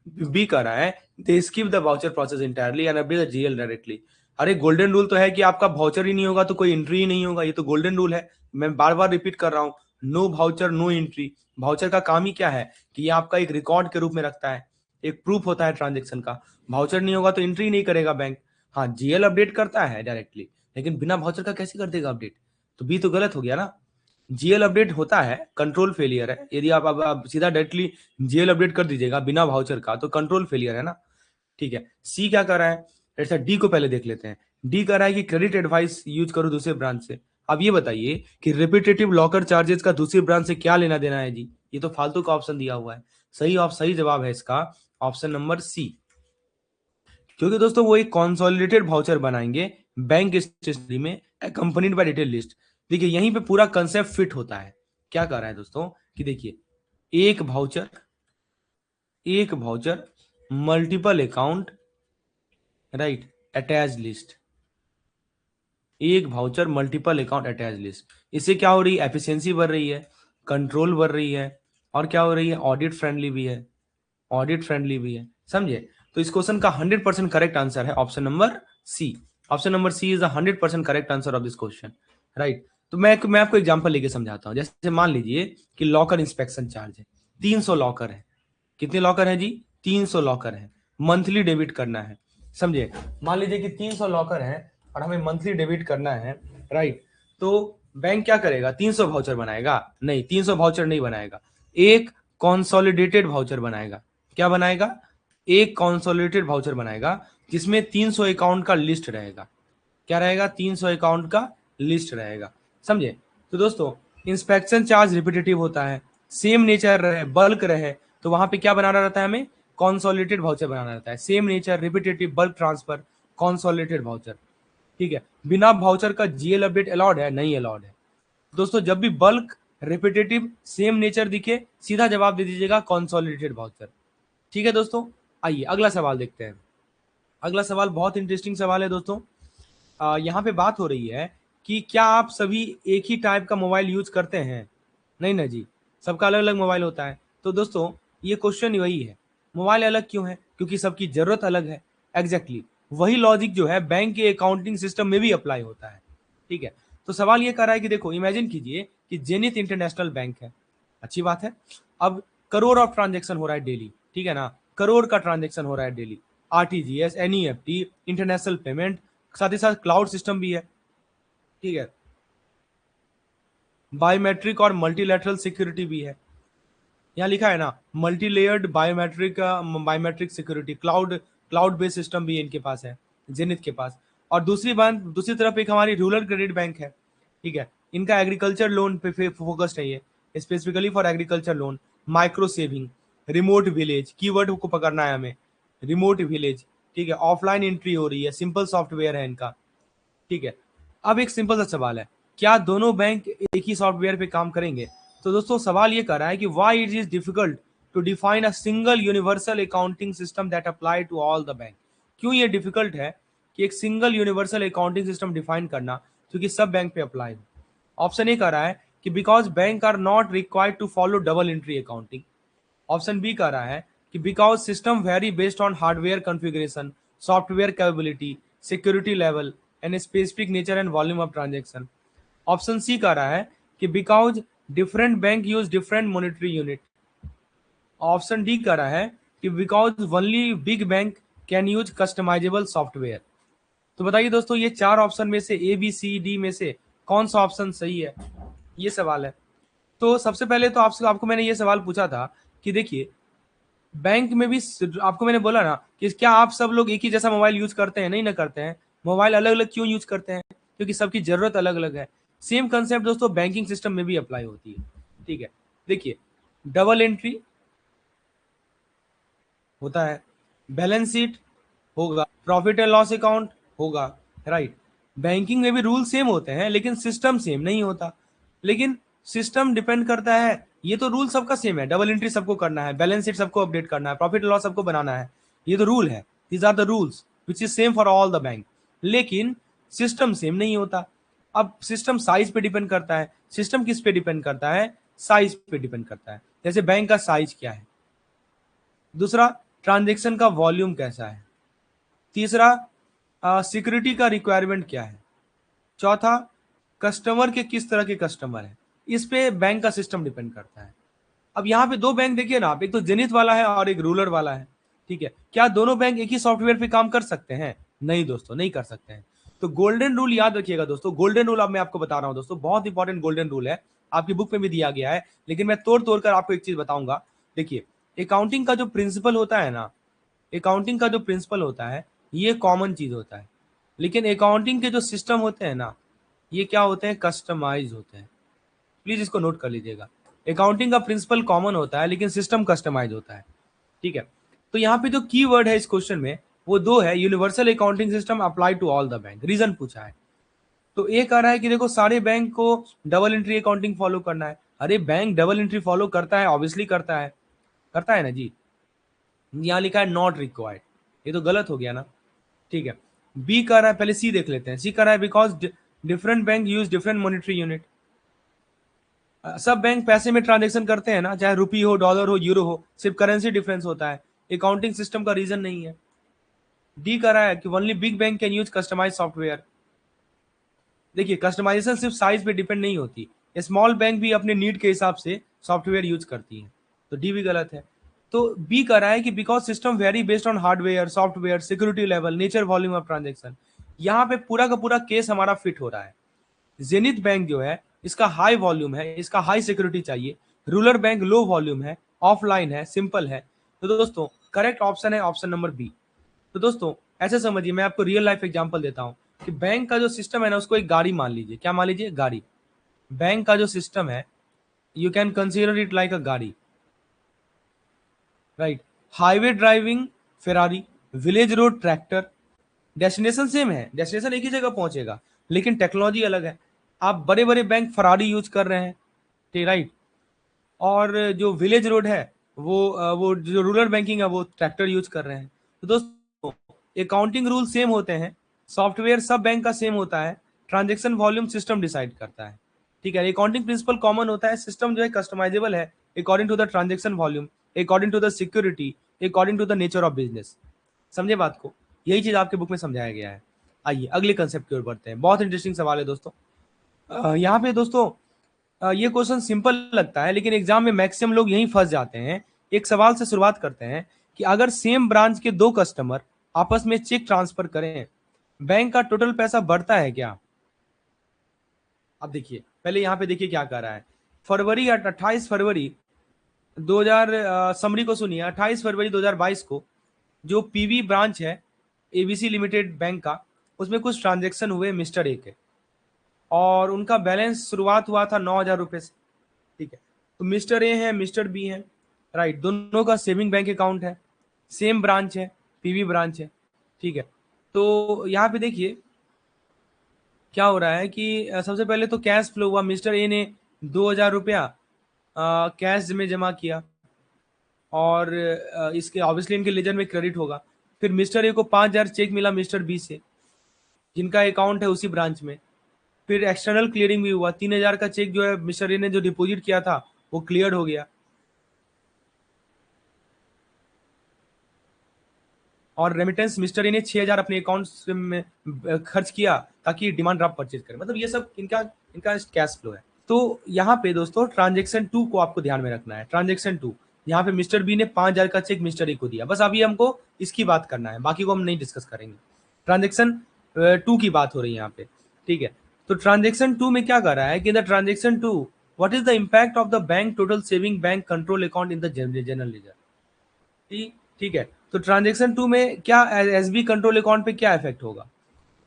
बी कह रहा है they skip the voucher process entirely and update the GL directly. अरे गोल्डन रूल तो है कि आपका वाउचर ही नहीं होगा तो कोई एंट्री ही नहीं होगा, ये तो गोल्डन रूल है। मैं बार बार रिपीट कर रहा हूं, no voucher no entry. Voucher का काम ही क्या है कि ये आपका एक रिकॉर्ड के रूप में रखता है, एक प्रूफ होता है ट्रांजेक्शन का। वाउचर नहीं होगा तो एंट्री नहीं करेगा बैंक। हाँ जीएल अपडेट करता है डायरेक्टली, लेकिन बिना वाउचर का कैसे कर देगा अपडेट, तो बी तो गलत हो गया ना। जीएल अपडेट होता है, कंट्रोल फेलियर है। यदि आप अब सीधा डायरेक्टली जीएल अपडेट कर दीजिएगा बिना वाउचर का तो कंट्रोल फेलियर है ना। ठीक है, सी क्या कर रहा है, ऐसा डी को पहले देख लेते हैं। डी कर रहा है कि क्रेडिट एडवाइस यूज करो दूसरे ब्रांच से। अब ये बताइए कि रिपीटेटिव लॉकर चार्जेस का दूसरी ब्रांच से क्या लेना देना है जी, ये तो फालतू का ऑप्शन दिया हुआ है। सही जवाब है इसका ऑप्शन नंबर सी, क्योंकि दोस्तों वो एक कॉन्सोलिडेटेड वाउचर बनाएंगे बैंक स्टेशनरी में कंपनी बाय डिटेल लिस्ट। देखिए यहीं पे पूरा कंसेप्ट फिट होता है। क्या कर रहा है दोस्तों कि देखिए एक वाउचर, एक voucher multiple account, right, attach list, एक voucher multiple account attach list. इससे क्या हो रही है, एफिशिएंसी बढ़ रही है, कंट्रोल बढ़ रही है, और क्या हो रही है, ऑडिट फ्रेंडली भी है, ऑडिट फ्रेंडली भी है, समझे। तो इस क्वेश्चन का 100% करेक्ट आंसर है option number C. Option number C is the 100% correct answer of this question, right. तो मैं आपको एग्जांपल लेके समझाता हूँ। जैसे मान लीजिए कि लॉकर इंस्पेक्शन चार्ज है, 300 लॉकर है। कितने लॉकर है जी, 300 लॉकर है, मंथली डेबिट करना है, समझे। मान लीजिए कि 300 लॉकर है और हमें मंथली डेबिट करना है, राइट। तो बैंक क्या करेगा, 300 वाउचर बनाएगा? नहीं, 300 वाउचर नहीं बनाएगा, एक कॉन्सोलिडेटेड वाउचर बनाएगा। क्या बनाएगा, एक कॉन्सोलिडेटेड वाउचर बनाएगा जिसमें 300 अकाउंट का लिस्ट रहेगा। क्या रहेगा, 300 अकाउंट का लिस्ट रहेगा, समझे। तो दोस्तों इंस्पेक्शन चार्ज रिपीटेटिव होता है, सेम नेचर रहे, बल्क रहे, तो वहां पे क्या बनाना रहता है, हमें कॉन्सोलिडेटेड वाउचर बनाना रहता है। Same nature, repetitive, bulk transfer, consolidated voucher, ठीक है। बिना वाउचर का जीएल अपडेट अलाउड है, नहीं अलाउड है। दोस्तों जब भी बल्क, रिपीटेटिव, सेम नेचर दिखे सीधा जवाब दे दीजिएगा कॉन्सोलिडेटेड वाउचर। ठीक है दोस्तों, आइए अगला सवाल देखते हैं। अगला सवाल बहुत इंटरेस्टिंग सवाल है दोस्तों। यहाँ पे बात हो रही है कि क्या आप सभी एक ही टाइप का मोबाइल यूज करते हैं? नहीं ना जी, सबका अलग अलग मोबाइल होता है। तो दोस्तों ये क्वेश्चन वही है, मोबाइल अलग क्यों है, क्योंकि सबकी जरूरत अलग है। एग्जैक्टली वही लॉजिक जो है बैंक के अकाउंटिंग सिस्टम में भी अप्लाई होता है, ठीक है। तो सवाल ये कर रहा है कि देखो इमेजिन कीजिए कि जेनिथ इंटरनेशनल बैंक है, अच्छी बात है। अब करोड़ ऑफ ट्रांजेक्शन हो रहा है डेली, ठीक है ना, करोड़ का ट्रांजेक्शन हो रहा है daily, RTGS, NEFT, international payment, साथ ही साथ क्लाउड सिस्टम भी है, ठीक है, बायोमेट्रिक और मल्टीलैटरल सिक्योरिटी भी है। यहाँ लिखा है ना multi layered biometric, biometric security, cloud cloud based system भी इनके पास है, जेनिथ के पास। और दूसरी तरफ एक हमारी रूरल क्रेडिट बैंक है, ठीक है, इनका एग्रीकल्चर लोन पे फोकस्ड है, ये specifically for agriculture loan, micro saving, remote village, keyword को पकड़ना है हमें, रिमोट विलेज, ठीक है, ऑफलाइन एंट्री हो रही है, सिंपल सॉफ्टवेयर है इनका, ठीक है। अब एक सिंपल सा सवाल है, क्या दोनों बैंक एक ही सॉफ्टवेयर पे काम करेंगे? तो दोस्तों सवाल ये कर रहा है कि why it is difficult to define a single universal accounting system that apply to all the bank. क्यों ये डिफिकल्ट है कि एक single universal accounting system define करना क्योंकि सब बैंक पे अप्लाई हो? ऑप्शन ए कह रहा है कि because bank are not required to follow double entry accounting. Option B कह रहा है कि because system vary based on hardware configuration, software capability, security level and specific nature and volume of transaction. Option C कह रहा है कि because different bank use different monetary unit. Option D कह रहा है कि because only big bank can use customisable software. तो बताइए दोस्तों, ये चार ऑप्शन में से ए बी सी डी में से कौन सा ऑप्शन सही है, ये सवाल है। तो सबसे पहले तो आपको मैंने ये सवाल पूछा था कि देखिए, बैंक में भी आपको मैंने बोला ना कि क्या आप सब लोग एक ही जैसा मोबाइल यूज करते हैं? नहीं ना करते हैं। मोबाइल अलग अलग क्यों यूज करते हैं? क्योंकि सबकी जरूरत अलग अलग है। सेम कंसेप्ट दोस्तों बैंकिंग सिस्टम में भी अप्लाई होती है, ठीक है। देखिए, डबल एंट्री होता है, बैलेंस शीट होगा, प्रॉफिट एंड लॉस अकाउंट होगा, राइट। बैंकिंग में भी रूल सेम होते हैं लेकिन सिस्टम सेम नहीं होता। लेकिन सिस्टम डिपेंड करता है, ये तो रूल सबका सेम है, डबल एंट्री सबको करना है, बैलेंस शीट सबको अपडेट करना है, प्रॉफिट एंड लॉस सबको बनाना है, ये तो रूल है, these are the rules which is same for all the bank. लेकिन सिस्टम सेम नहीं होता। अब सिस्टम साइज पे डिपेंड करता है। सिस्टम किस पे डिपेंड करता है? साइज पे डिपेंड करता है। जैसे बैंक का साइज क्या है, दूसरा ट्रांजेक्शन का वॉल्यूम कैसा है, तीसरा सिक्योरिटी का रिक्वायरमेंट क्या है, चौथा कस्टमर के किस तरह के कस्टमर है, इस पे बैंक का सिस्टम डिपेंड करता है। अब यहाँ पे दो बैंक देखिए ना आप, एक तो जेनिथ वाला है और एक रूरल वाला है, ठीक है। क्या दोनों बैंक एक ही सॉफ्टवेयर पे काम कर सकते हैं? नहीं दोस्तों, नहीं कर सकते हैं। तो गोल्डन रूल याद रखिएगा दोस्तों, गोल्डन रूल अब मैं आपको बता रहा हूं दोस्तों, बहुत इंपॉर्टेंट गोल्डन रूल है, आपकी बुक में भी दिया गया है, लेकिन मैं तोड़ तोड़ कर आपको एक चीज बताऊंगा। देखिए, अकाउंटिंग का जो प्रिंसिपल होता है ना, अकाउंटिंग का जो प्रिंसिपल होता है ये कॉमन चीज होता है, लेकिन अकाउंटिंग के जो सिस्टम होते हैं ना, ये क्या होते हैं? कस्टमाइज होते हैं। प्लीज इसको नोट कर लीजिएगा, अकाउंटिंग का प्रिंसिपल कॉमन होता है लेकिन सिस्टम कस्टमाइज होता है, ठीक है। तो यहाँ पे जो की वर्ड है इस क्वेश्चन में वो दो है, universal accounting system apply to all the bank, reason पूछा है। तो ये कह रहा है कि देखो सारे बैंक को डबल एंट्री अकाउंटिंग फॉलो करना है। अरे बैंक डबल एंट्री फॉलो करता है, ऑब्वियसली करता है ना जी। यहाँ लिखा है नॉट रिक्वायर्ड, ये तो गलत हो गया ना, ठीक है। बी कह रहा है, पहले सी देख लेते हैं। सी कह रहा है because different bank use different monetary unit. सब बैंक पैसे में ट्रांजेक्शन करते हैं ना, चाहे रुपी हो, डॉलर हो, यूरो हो, सिर्फ करेंसी डिफरेंस होता है, अकाउंटिंग सिस्टम का रीजन नहीं है। डी कह रहा है कि only big bank can use customize software. देखिए, कस्टमाइजेशन सिर्फ साइज पे डिपेंड नहीं होती, स्मॉल बैंक भी अपने नीड के हिसाब से सॉफ्टवेयर यूज करती है, तो डी भी गलत है। तो बी कह रहा है कि because system vary based on hardware, software, security level, nature, volume of transaction. यहाँ पे पूरा का पूरा केस हमारा फिट हो रहा है। जेनिथ बैंक जो है इसका हाई वॉल्यूम है, इसका हाई सिक्योरिटी चाहिए। रूरल बैंक लो वॉल्यूम है, ऑफलाइन है, सिंपल है। तो दोस्तों करेक्ट ऑप्शन है ऑप्शन नंबर बी। तो दोस्तों ऐसे समझिए, मैं आपको रियल लाइफ एग्जांपल देता हूं कि बैंक का जो सिस्टम है ना, उसको एक गाड़ी मान लीजिए। क्या मान लीजिए? गाड़ी। बैंक का जो सिस्टम है, you can consider it like a गाड़ी, right. Highway driving Ferrari, village road tractor, destination same है, डेस्टिनेशन एक ही जगह पहुंचेगा, लेकिन टेक्नोलॉजी अलग है। आप बड़े बड़े बैंक फरारी यूज कर रहे हैं, ठीक, राइट। और जो विलेज रोड है वो जो रूरल बैंकिंग है वो ट्रैक्टर यूज कर रहे हैं। तो दोस्तों अकाउंटिंग रूल सेम होते हैं, सॉफ्टवेयर सब बैंक का सेम होता है, ट्रांजेक्शन वॉल्यूम सिस्टम डिसाइड करता है, ठीक है। अकाउंटिंग प्रिंसिपल कॉमन होता है, सिस्टम जो है कस्टमाइजेबल है according to the transaction volume, according to the security, according to the nature of business. समझे बात को? यही चीज आपके बुक में समझाया गया है। आइए अगले कंसेप्ट की ओर बढ़ते हैं, बहुत इंटरेस्टिंग सवाल है दोस्तों। यहाँ पे दोस्तों ये क्वेश्चन सिंपल लगता है लेकिन एग्जाम में मैक्सिमम लोग यहीं फंस जाते हैं। एक सवाल से शुरुआत करते हैं कि अगर सेम ब्रांच के दो कस्टमर आपस में चेक ट्रांसफर करें, बैंक का टोटल पैसा बढ़ता है क्या? अब देखिए, पहले यहाँ पे देखिए क्या कर रहा है। फरवरी 28 फरवरी 2000 समरी को सुनिए, 28 फरवरी 2022 को जो पीवी ब्रांच है एबीसी लिमिटेड बैंक का, उसमें कुछ ट्रांजेक्शन हुए मिस्टर ए के, और उनका बैलेंस शुरुआत हुआ था 9,000 रुपये से। ठीक है, तो मिस्टर ए है, मिस्टर बी है, राइट, दोनों का सेविंग बैंक अकाउंट है, सेम ब्रांच है, पीवी ब्रांच है। ठीक है, तो यहाँ पे देखिए क्या हो रहा है कि सबसे पहले तो कैश फ्लो हुआ। मिस्टर ए ने 2,000 रुपया कैश में जमा किया, और इसके ऑब्वियसली इनके लेजर में क्रेडिट होगा। फिर मिस्टर ए को 5,000 चेक मिला मिस्टर बी से, जिनका अकाउंट है उसी ब्रांच में। फिर एक्सटर्नल क्लियरिंग भी हुआ, 3,000 का चेक जो है मिस्टर ए ने जो डिपॉजिट किया था वो क्लियर हो गया, और रेमिटेंस मिस्टर ए ने 6,000 अपने अकाउंट में खर्च किया ताकि डिमांड ड्राफ्ट परचेज करें। मतलब ये सब इनका इनका कैश फ्लो है। तो यहाँ पे दोस्तों ट्रांजेक्शन 2 को आपको ध्यान में रखना है। ट्रांजेक्शन 2, यहाँ पे मिस्टर बी ने 5,000 का चेक मिस्टर ए को दिया, बस अभी हमको इसकी बात करना है, बाकी को हम नहीं डिस्कस करेंगे। ट्रांजेक्शन 2 की बात हो रही है यहाँ पे। ठीक है, तो ट्रांजेक्शन 2 में क्या कर रहा है कि the transaction 2, what is the impact of the bank total saving bank control account in the general laser. ठीक है, तो ट्रांजेक्शन 2 में क्या एसबी कंट्रोल अकाउंट पे क्या इफेक्ट होगा।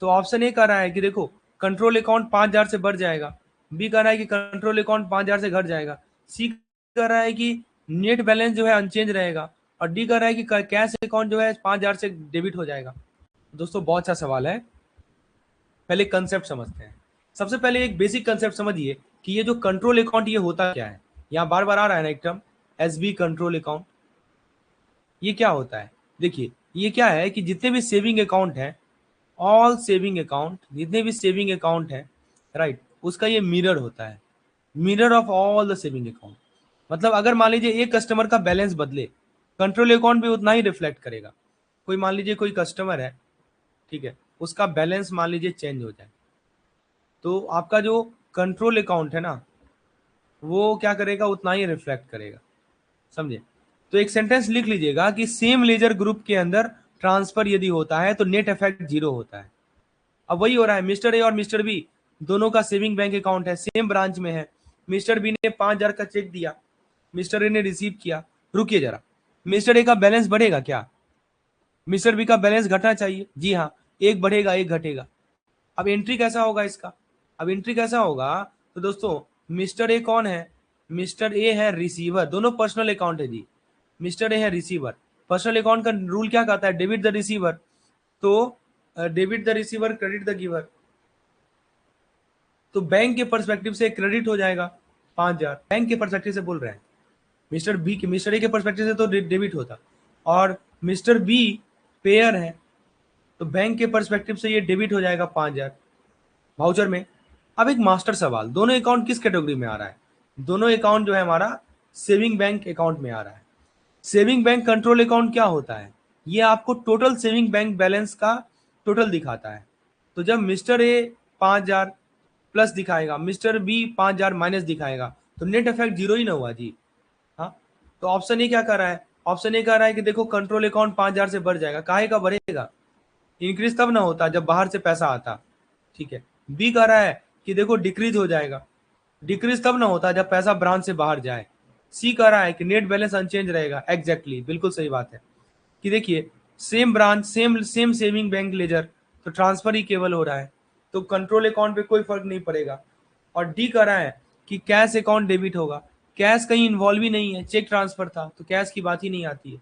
तो ऑप्शन ए कह रहा है कि देखो कंट्रोल अकाउंट 5,000 से बढ़ जाएगा, बी कह रहा है कि कंट्रोल अकाउंट 5,000 से घट जाएगा, सी कह रहा है कि नेट बैलेंस जो है अनचेंज रहेगा, और डी कह रहा है कि कैश अकाउंट जो है 5,000 से डेबिट हो जाएगा। दोस्तों बहुत अच्छा सवाल है, पहले कंसेप्ट समझते हैं। सबसे पहले एक बेसिक कंसेप्ट समझिए कि ये जो कंट्रोल अकाउंट ये होता क्या है। यहाँ बार बार आ रहा है ना एक टर्म, एसबी कंट्रोल अकाउंट। ये क्या होता है, देखिए ये क्या है कि जितने भी सेविंग अकाउंट है, ऑल सेविंग अकाउंट, जितने भी सेविंग अकाउंट है, राइट, उसका ये मिरर होता है, mirror of all the saving account. मतलब अगर मान लीजिए एक कस्टमर का बैलेंस बदले, कंट्रोल अकाउंट भी उतना ही रिफ्लेक्ट करेगा। कोई मान लीजिए कोई कस्टमर है, ठीक है, उसका बैलेंस मान लीजिए चेंज हो जाए, तो आपका जो कंट्रोल अकाउंट है ना, वो क्या करेगा, उतना ही रिफ्लेक्ट करेगा। समझे। तो एक सेंटेंस लिख लीजिएगा कि सेम लेजर ग्रुप के अंदर ट्रांसफर यदि होता है तो नेट इफेक्ट 0 होता है। अब वही हो रहा है, मिस्टर ए और मिस्टर बी दोनों का सेविंग बैंक अकाउंट है, सेम ब्रांच में है। मिस्टर बी ने 5,000 का चेक दिया, मिस्टर ए ने रिसीव किया। रुकिए जरा, मिस्टर ए का बैलेंस बढ़ेगा क्या, मिस्टर बी का बैलेंस घटना चाहिए, जी हाँ, एक बढ़ेगा एक घटेगा। अब एंट्री कैसा होगा इसका, अब एंट्री कैसा होगा, तो दोस्तों मिस्टर ए कौन है, मिस्टर ए है रिसीवर, दोनों पर्सनल अकाउंट है जी। मिस्टर ए है रिसीवर, पर्सनल अकाउंट का रूल क्या कहता है, डेबिट द रिसीवर। तो debit the receiver credit the giver, तो बैंक के परस्पेक्टिव से क्रेडिट हो जाएगा 5,000, बैंक के परस्पेक्टिव से बोल रहे हैं। मिस्टर बी के, मिस्टर ए के परस्पेक्टिव से तो डेबिट होता, और मिस्टर बी पेयर है, तो बैंक के परस्पेक्टिव से ये डेबिट हो जाएगा 5,000 वाउचर में। अब एक मास्टर सवाल, दोनों अकाउंट किस कैटेगरी में आ रहा है, दोनों अकाउंट जो है हमारा सेविंग बैंक अकाउंट में आ रहा है। सेविंग बैंक कंट्रोल अकाउंट क्या होता है, ये आपको टोटल सेविंग बैंक बैलेंस का टोटल दिखाता है। तो जब मिस्टर ए 5,000 प्लस दिखाएगा, मिस्टर बी 5,000 माइनस दिखाएगा, तो नेट इफेक्ट 0 ही ना हुआ जी। हाँ, तो ऑप्शन ए क्या कर रहा है, ऑप्शन ए कह रहा है कि देखो कंट्रोल अकाउंट 5,000 से बढ़ जाएगा, काहे का बढ़ेगा, इंक्रीज तब ना होता जब बाहर से पैसा आता। ठीक है, बी कह रहा है कि देखो डिक्रीज हो जाएगा, डिक्रीज तब ना होता जब पैसा ब्रांच से बाहर जाए। सी कह रहा है कि नेट बैलेंस अनचेंज रहेगा, एग्जैक्टली बिल्कुल सही बात है कि देखिए same branch same same saving bank ledger, तो ट्रांसफर ही केवल हो रहा है, तो कंट्रोल अकाउंट पे कोई फर्क नहीं पड़ेगा। और डी कह रहा है कि कैश अकाउंट डेबिट होगा, कैश कहीं इन्वॉल्व ही नहीं है, चेक ट्रांसफर था, तो कैश की बात ही नहीं आती है।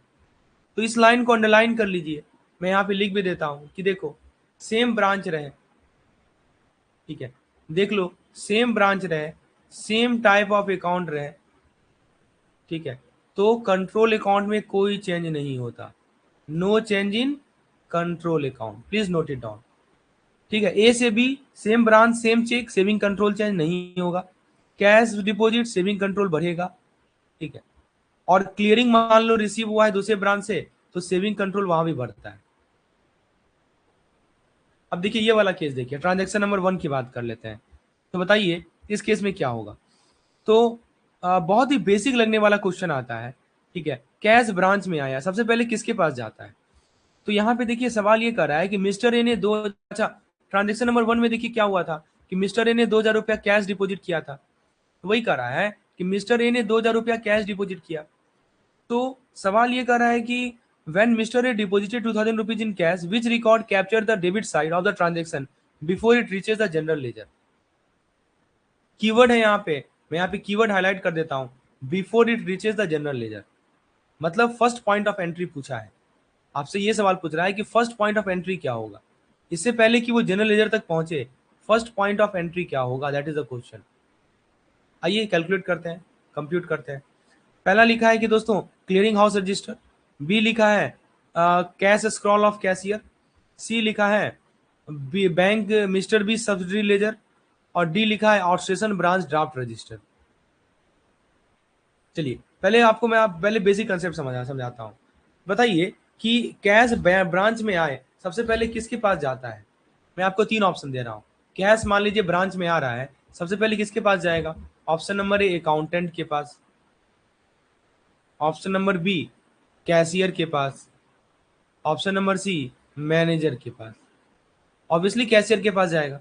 तो इस लाइन को अंडरलाइन कर लीजिए, मैं यहाँ पे लिख भी देता हूँ कि देखो सेम ब्रांच रहे, ठीक है, देख लो सेम ब्रांच रहे, सेम टाइप ऑफ अकाउंट रहे, ठीक है, तो कंट्रोल अकाउंट में कोई चेंज नहीं होता, no change in control account, please note it down. ठीक है, ए से B same branch same cheque, saving control change नहीं होगा, कैश डिपॉजिट सेविंग कंट्रोल बढ़ेगा। ठीक है, और क्लियरिंग मान लो रिसीव हुआ है दूसरे ब्रांच से, तो सेविंग कंट्रोल वहां भी बढ़ता है। अब देखिए ये वाला केस देखिए, ट्रांजेक्शन नंबर 1 की बात कर लेते हैं। तो बताइए इस केस में क्या होगा। तो बहुत ही बेसिक लगने वाला क्वेश्चन आता है। ठीक है, कैश ब्रांच में आया, सबसे पहले किसके पास जाता है। तो यहाँ पे देखिए सवाल ये कर रहा है कि मिस्टर ए ने दो, अच्छा ट्रांजेक्शन नंबर 1 में देखिए क्या हुआ था कि मिस्टर ए ने 2,000 रुपया कैश डिपॉजिट किया था। तो वही कर रहा है कि मिस्टर ए ने 2,000 रुपया कैश डिपॉजिट किया। तो सवाल ये कर रहा है कि when Mr. A deposited 2000 rupees in cash, which record capture the debit side of the transaction before it reaches the general ledger? Keyword है यहाँ पे, मैं यहाँ पे कीवर्ड हाईलाइट कर देता हूँ, before it reaches the general laser, मतलब फर्स्ट पॉइंट ऑफ एंट्री पूछा है आपसे, ये सवाल पूछ रहा है कि फर्स्ट पॉइंट ऑफ एंट्री क्या होगा, इससे पहले कि वो जनरल लेजर तक पहुंचे फर्स्ट पॉइंट ऑफ एंट्री क्या होगा, दैट इज द क्वेश्चन। आइए कैलकुलेट करते हैं, कंप्यूट करते हैं। पहला लिखा है कि दोस्तों क्लियरिंग हाउस रजिस्टर, बी लिखा है cash scroll of cashier, C लिखा है bank mister B subsidy ledger, और डी लिखा है आउटस्टेशन ब्रांच ड्राफ्ट रजिस्टर। चलिए पहले आपको मैं पहले बेसिक कंसेप्ट समझाता हूँ। बताइए कि कैश ब्रांच में आए सबसे पहले किसके पास जाता है, मैं आपको 3 ऑप्शन दे रहा हूँ। कैश मान लीजिए ब्रांच में आ रहा है, सबसे पहले किसके पास जाएगा? ऑप्शन नंबर ए अकाउंटेंट के पास, ऑप्शन नंबर बी कैशियर के पास, ऑप्शन नंबर सी मैनेजर के पास। ऑब्वियसली कैशियर के पास जाएगा,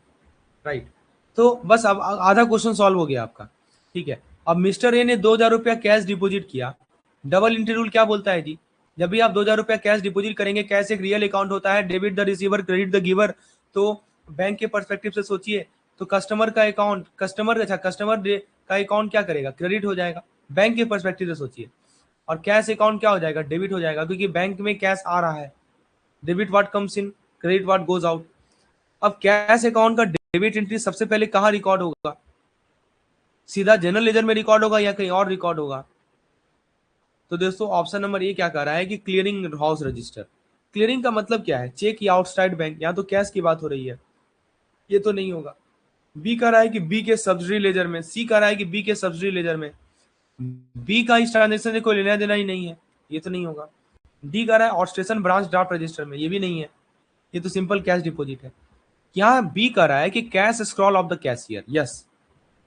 राइट। तो बस अब आधा क्वेश्चन सॉल्व हो गया आपका, ठीक है। अब मिस्टर ए ने 2000 रुपया कैश डिपॉजिट किया। डबल एंट्री रूल क्या बोलता है जी? जब भी आप 2000 रुपया कैश डिपॉजिट करेंगे, कैश एक रियल अकाउंट होता है, debit the receiver credit the giver. तो बैंक के पर्सपेक्टिव से सोचिए तो कस्टमर का अकाउंट, कस्टमर का अकाउंट क्या करेगा? क्रेडिट हो जाएगा। बैंक के पर्सपेक्टिव से सोचिए, और कैश अकाउंट क्या हो जाएगा? डेबिट हो जाएगा, क्योंकि बैंक में कैश आ रहा है। Debit what comes in, credit what goes out. अब कैश अकाउंट का डेबिट एंट्री सबसे पहले कहाँ रिकॉर्ड होगा? सीधा जनरल लेजर में रिकॉर्ड होगा या कहीं और रिकॉर्ड होगा? तो दोस्तों ऑप्शन नंबर ए क्या कह रहा है कि क्लियरिंग हाउस रजिस्टर। क्लियरिंग का मतलब क्या है? चेक या आउटसाइड बैंक, यहाँ तो कैश की बात हो रही है, ये तो नहीं होगा। बी कह रहा है कि बी के सब्सिडी लेजर में, सी कह रहा है कि बी के सब्सिडी लेजर में, बी का इस ट्रांजेक्शन से कोई लेना देना ही नहीं है, ये तो नहीं होगा। डी कह रहा है आउटस्टेशन ब्रांच ड्राफ्ट रजिस्टर में, ये भी नहीं है, ये तो सिंपल कैश डिपॉजिट है। यहाँ बी कह रहा है कि cash scroll of the cashier. Yes,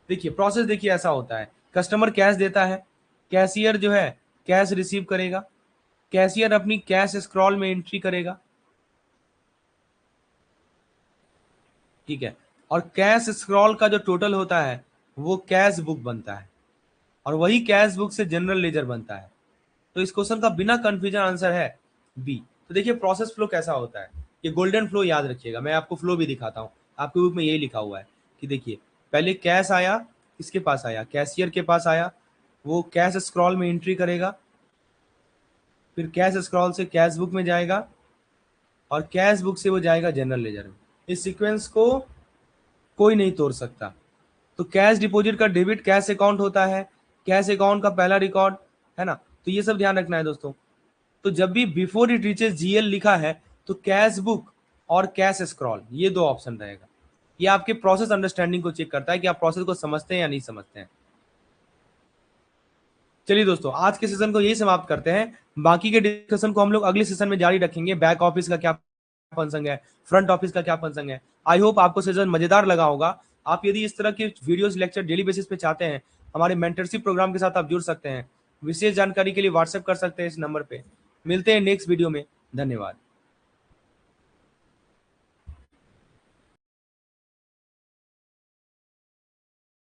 देखिए प्रोसेस देखिए ऐसा होता है, कस्टमर कैश देता है, कैशियर जो है कैश रिसीव करेगा, कैशियर अपनी कैश स्क्रॉल में एंट्री करेगा, ठीक है, और कैश स्क्रॉल का जो टोटल होता है वो कैश बुक बनता है, और वही कैश बुक से जनरल लेजर बनता है। तो इस क्वेश्चन का बिना कंफ्यूजन आंसर है बी। तो देखिए प्रोसेस फ्लो कैसा होता है, ये गोल्डन फ्लो याद रखिएगा, मैं आपको फ्लो भी दिखाता हूँ, आपके बुक में यही लिखा हुआ है कि देखिए पहले कैश आया, किसके पास आया? कैशियर के पास आया, वो कैश स्क्रॉल में एंट्री करेगा, फिर कैश स्क्रॉल से कैश बुक में जाएगा, और कैश बुक से वो जाएगा जनरल लेजर में। इस सीक्वेंस को कोई नहीं तोड़ सकता। तो कैश डिपॉजिट का डेबिट कैश अकाउंट होता है, कैश अकाउंट का पहला रिकॉर्ड है ना, तो ये सब ध्यान रखना है दोस्तों। तो जब भी बिफोर इट रीचेस जीएल लिखा है तो कैश बुक और कैश स्क्रॉल, ये 2 ऑप्शन रहेगा। ये आपके प्रोसेस अंडरस्टैंडिंग को चेक करता है कि आप प्रोसेस को समझते हैं या नहीं समझते हैं। चलिए दोस्तों आज के सेशन को यही समाप्त करते हैं, बाकी के डिस्कशन को हम लोग अगले सेशन में जारी रखेंगे। बैक ऑफिस का क्या फंक्शन है, फ्रंट ऑफिस का क्या फंक्शन है। आई होप आपको सेशन मजेदार लगा होगा। आप यदि इस तरह के वीडियोस लेक्चर डेली बेसिस पे चाहते हैं, हमारे मेंटरशिप प्रोग्राम के साथ आप जुड़ सकते हैं। विशेष जानकारी के लिए व्हाट्सएप कर सकते हैं इस नंबर पे। मिलते हैं नेक्स्ट वीडियो में, धन्यवाद।